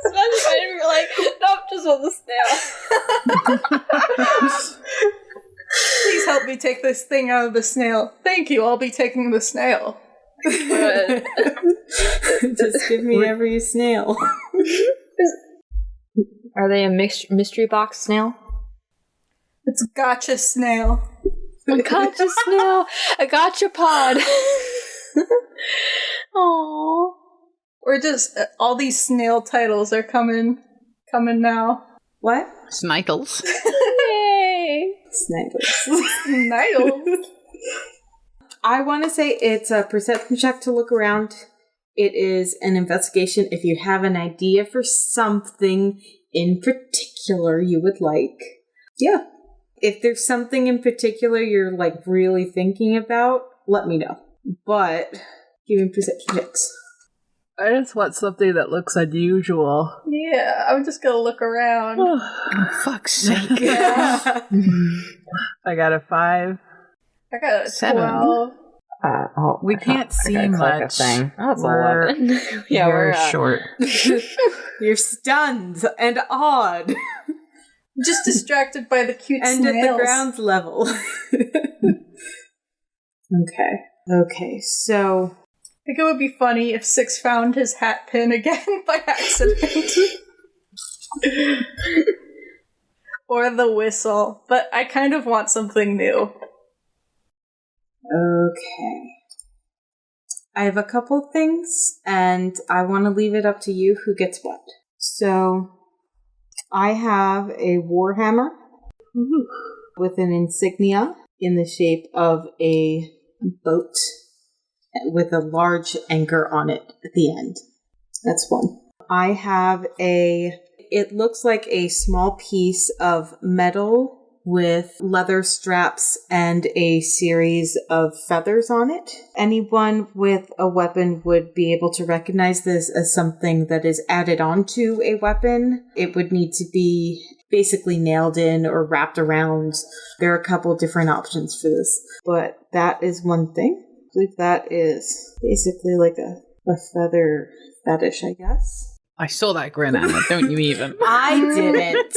Speaker 5: Imagine if I were like, nope, just want the snail.
Speaker 3: Please help me take this thing out of the snail. Thank you, I'll be taking the snail.
Speaker 1: Just give me every snail.
Speaker 5: Are they a mystery box snail?
Speaker 3: It's gotcha snail.
Speaker 5: A gotcha snail. A gotcha pod. Aww.
Speaker 3: Or just all these snail titles are coming now.
Speaker 1: What?
Speaker 4: Snidels.
Speaker 5: Yay.
Speaker 1: Snails.
Speaker 3: Snail.
Speaker 1: I want to say it's a perception check to look around. It is an investigation if you have an idea for something in particular you would like. Yeah. If there's something in particular you're really thinking about, let me know. But give me perception checks.
Speaker 2: I just want something that looks unusual.
Speaker 3: Yeah, I'm just gonna look around.
Speaker 4: Oh, fuck's sake.
Speaker 3: Yeah.
Speaker 2: I got a 5.
Speaker 3: I got a
Speaker 4: 7.
Speaker 3: 12.
Speaker 2: We can't see much.
Speaker 5: Oh, that's
Speaker 2: We're
Speaker 5: 11. Yeah,
Speaker 2: very
Speaker 5: we're
Speaker 2: short.
Speaker 1: You're stunned and awed.
Speaker 3: Just distracted by the cute
Speaker 1: And
Speaker 3: snails.
Speaker 1: at the ground level. Okay, so
Speaker 3: I think it would be funny if Six found his hat pin again by accident. Or the whistle. But I kind of want something new.
Speaker 1: okay. I have a couple things, and I want to leave it up to you who gets what. So, I have a warhammer with an insignia in the shape of a boat with a large anchor on it at the end. That's one. I have it looks like a small piece of metal with leather straps and a series of feathers on it. Anyone with a weapon would be able to recognize this as something that is added onto a weapon. It would need to be basically nailed in or wrapped around. There are a couple different options for this, but that is one thing. I believe that is basically like a feather fetish, I guess.
Speaker 4: I saw that grin, Anna, don't you even?
Speaker 1: I didn't.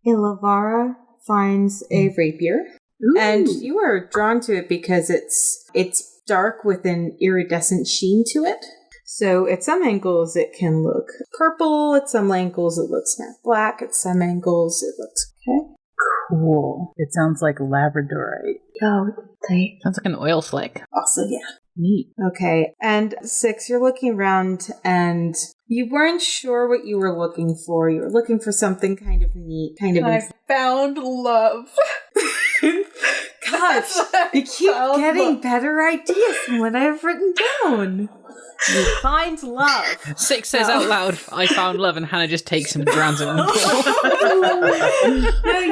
Speaker 1: Ilavara finds a rapier, and you are drawn to it because it's dark with an iridescent sheen to it. So at some angles it can look purple, at some angles it looks matte black, at some angles it looks okay.
Speaker 2: Cool. It sounds like labradorite.
Speaker 5: Oh, they.
Speaker 4: Sounds like an oil slick.
Speaker 1: Also, yeah.
Speaker 2: Neat.
Speaker 1: Okay, and 6, you're looking around and you weren't sure what you were looking for. You were looking for something kind of neat, kind of...
Speaker 3: I found love.
Speaker 1: Gosh, you keep getting better ideas than what I've written down. You find love.
Speaker 4: 6 says out loud, I found love, and Hannah just takes him and drowns him in the pool.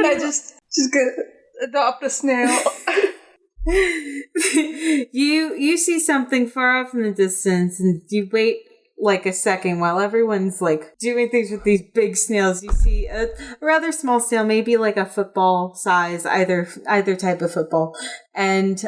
Speaker 3: I just gonna adopt a snail.
Speaker 1: You see something far off in the distance, and you wait like a second while everyone's like doing things with these big snails. You see a rather small snail, maybe like a football size, either type of football, and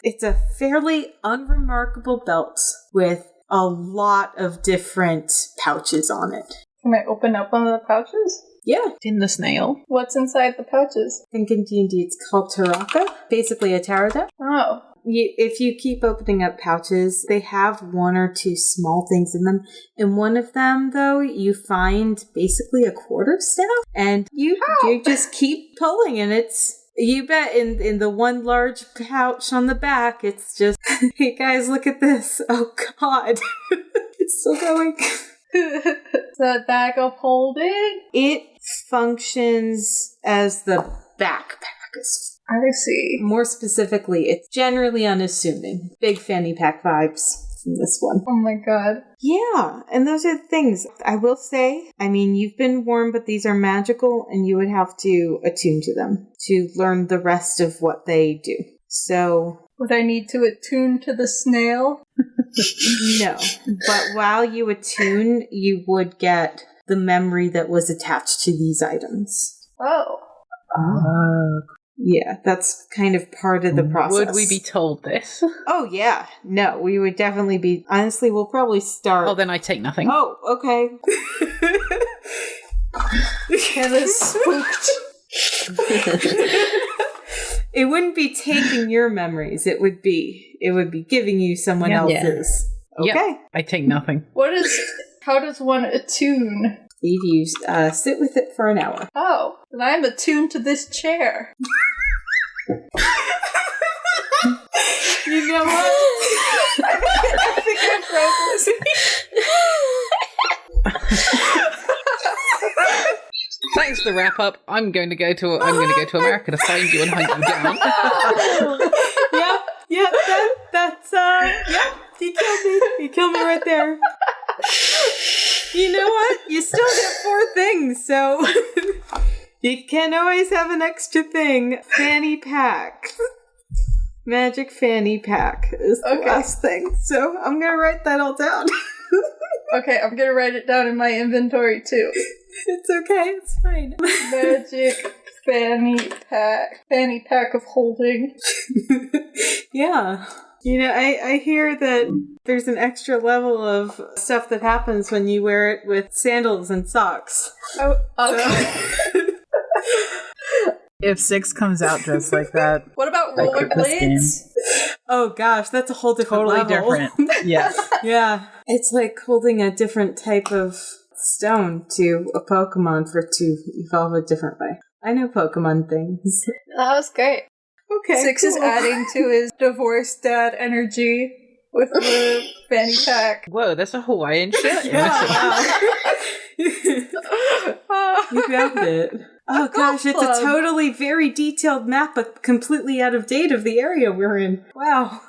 Speaker 1: it's a fairly unremarkable belt with a lot of different pouches on it.
Speaker 3: Can I open up one of the pouches?
Speaker 1: Yeah.
Speaker 4: In the snail.
Speaker 3: What's inside the pouches?
Speaker 1: I think in D&D it's called Taraka, basically a tarot deck.
Speaker 3: Oh.
Speaker 1: If you keep opening up pouches, they have 1 or 2 small things in them. In one of them, though, you find basically a quarterstaff, and you just keep pulling, and you bet in the one large pouch on the back, it's just, hey guys, look at this. Oh God. It's still going.
Speaker 3: The bag of holding?
Speaker 1: It functions as the backpack.
Speaker 3: I see.
Speaker 1: More specifically, it's generally unassuming. Big fanny pack vibes from this one.
Speaker 3: Oh my god.
Speaker 1: Yeah, and those are the things. I will say, I mean, you've been warned, but these are magical, and you would have to attune to them to learn the rest of what they do. So...
Speaker 3: Would I need to attune to the snail?
Speaker 1: No. But while you attune, you would get the memory that was attached to these items.
Speaker 3: Oh.
Speaker 1: Yeah, that's kind of part of the process.
Speaker 4: Would we be told this?
Speaker 1: Oh, yeah. No, we would definitely be... Honestly, we'll probably start...
Speaker 4: Oh, then I take nothing.
Speaker 1: Oh, okay.
Speaker 3: Hannah's spooked.
Speaker 1: It wouldn't be taking your memories. It would be giving you someone else's. Okay.
Speaker 4: Yep, I take nothing.
Speaker 3: How does one attune?
Speaker 1: You sit with it for an hour.
Speaker 3: Oh, then I'm attuned to this chair.
Speaker 1: You know what?
Speaker 3: I think I broke Lizzie.
Speaker 4: Thanks for the wrap up. I'm going to go to America to find you and hunt you down.
Speaker 1: That's you killed me. You killed me right there. You know what? You still get 4 things, so you can always have an extra thing. Fanny pack. Magic fanny pack is the last thing. So I'm gonna write that all down.
Speaker 3: Okay, I'm gonna write it down in my inventory too.
Speaker 1: It's okay, it's fine.
Speaker 3: Magic fanny pack of holding.
Speaker 1: Yeah. You know, I hear that there's an extra level of stuff that happens when you wear it with sandals and socks.
Speaker 3: Oh, okay.
Speaker 2: If 6 comes out dressed like that...
Speaker 3: What about
Speaker 2: I quit this game.
Speaker 3: rollerblades?
Speaker 1: Oh gosh, that's a whole different
Speaker 2: Totally
Speaker 1: level.
Speaker 2: different. Yes.
Speaker 1: Yeah. It's like holding a different type of stone to a Pokemon to evolve a different way. I know Pokemon things.
Speaker 3: That was great.
Speaker 1: Okay.
Speaker 3: 6 is adding to his divorced dad energy with the fanny pack.
Speaker 4: Whoa, that's a Hawaiian shirt.
Speaker 1: You found it. Oh gosh, it's a totally very detailed map, but completely out of date of the area we're in. Wow.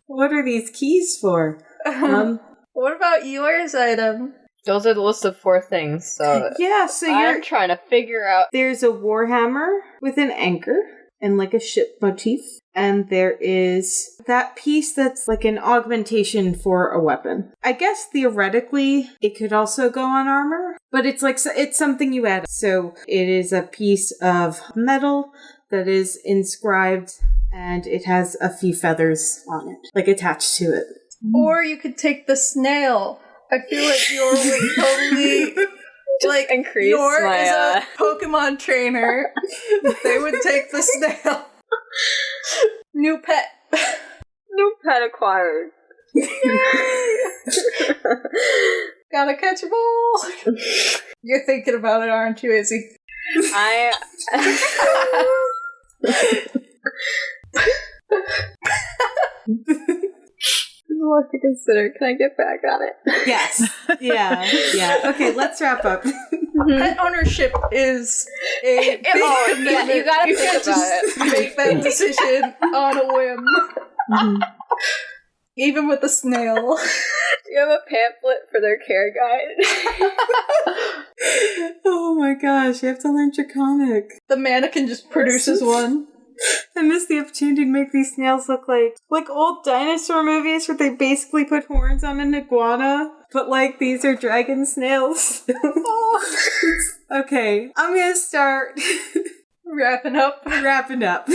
Speaker 1: What are these keys for?
Speaker 3: What about yours, item?
Speaker 5: Those are the list of 4 things, so...
Speaker 1: Yeah, so
Speaker 5: I'm trying to figure out...
Speaker 1: There's a warhammer with an anchor and like a ship motif. And there is that piece that's like an augmentation for a weapon. I guess theoretically it could also go on armor, but it's something you add. So it is a piece of metal that is inscribed and it has a few feathers on it, like attached to it.
Speaker 3: Or you could take the snail. I feel like your would totally...
Speaker 5: Just increase
Speaker 3: Yor
Speaker 5: my,
Speaker 3: is a Pokemon trainer. They would take the snail. New pet.
Speaker 5: New pet acquired.
Speaker 3: Yay! Gotta catch a ball. You're thinking about it, aren't you, Izzy?
Speaker 5: I want to consider. Can I get back on it?
Speaker 1: Yes. Yeah. Okay, let's wrap up.
Speaker 3: Pet ownership is a big commitment.
Speaker 5: you gotta think
Speaker 3: can't
Speaker 5: about
Speaker 3: just make that decision on a whim. Even with a snail.
Speaker 5: You have a pamphlet for their care guide.
Speaker 1: Oh my gosh, you have to learn Draconic.
Speaker 3: The mannequin just produces one.
Speaker 1: I missed the opportunity to make these snails look like old dinosaur movies where they basically put horns on an iguana, but like these are dragon snails. Okay, I'm gonna start
Speaker 3: Wrapping up.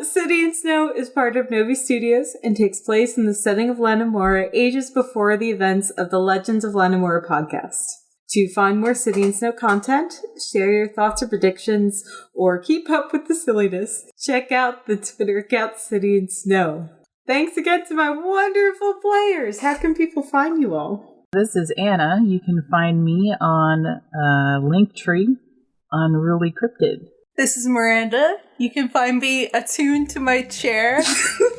Speaker 1: City and Snow is part of Novi Studios and takes place in the setting of Lanamora ages before the events of the Legends of Lanamora podcast. To find more City and Snow content, share your thoughts or predictions, or keep up with the silliness, check out the Twitter account City and Snow. Thanks again to my wonderful players. How can people find you all?
Speaker 2: This is Anna. You can find me on Linktree, Unruly Cryptid.
Speaker 3: This is Miranda. You can find me attuned to my chair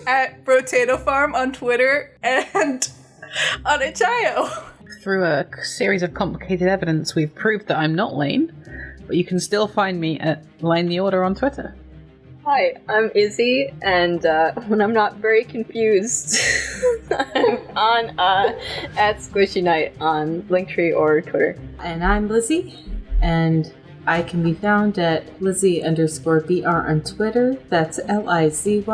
Speaker 3: at Brotato Farm on Twitter and on Itch.io.
Speaker 4: Through a series of complicated evidence, we've proved that I'm not Lane, but you can still find me at Lane the Order on Twitter.
Speaker 5: Hi, I'm Izzy, and when I'm not very confused, I'm on at Squishy Night on Linktree or Twitter.
Speaker 1: And I'm Lizzie, and I can be found at Lizzie_BR on Twitter. That's LIZY_BR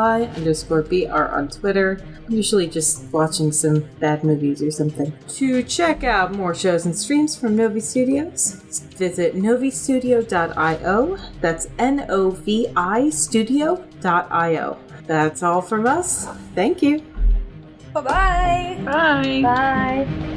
Speaker 1: on Twitter. I'm usually just watching some bad movies or something. To check out more shows and streams from Novi Studios, visit novistudio.io. That's NOVI studio.io. That's all from us. Thank you.
Speaker 3: Bye-bye.
Speaker 2: Bye.
Speaker 5: Bye!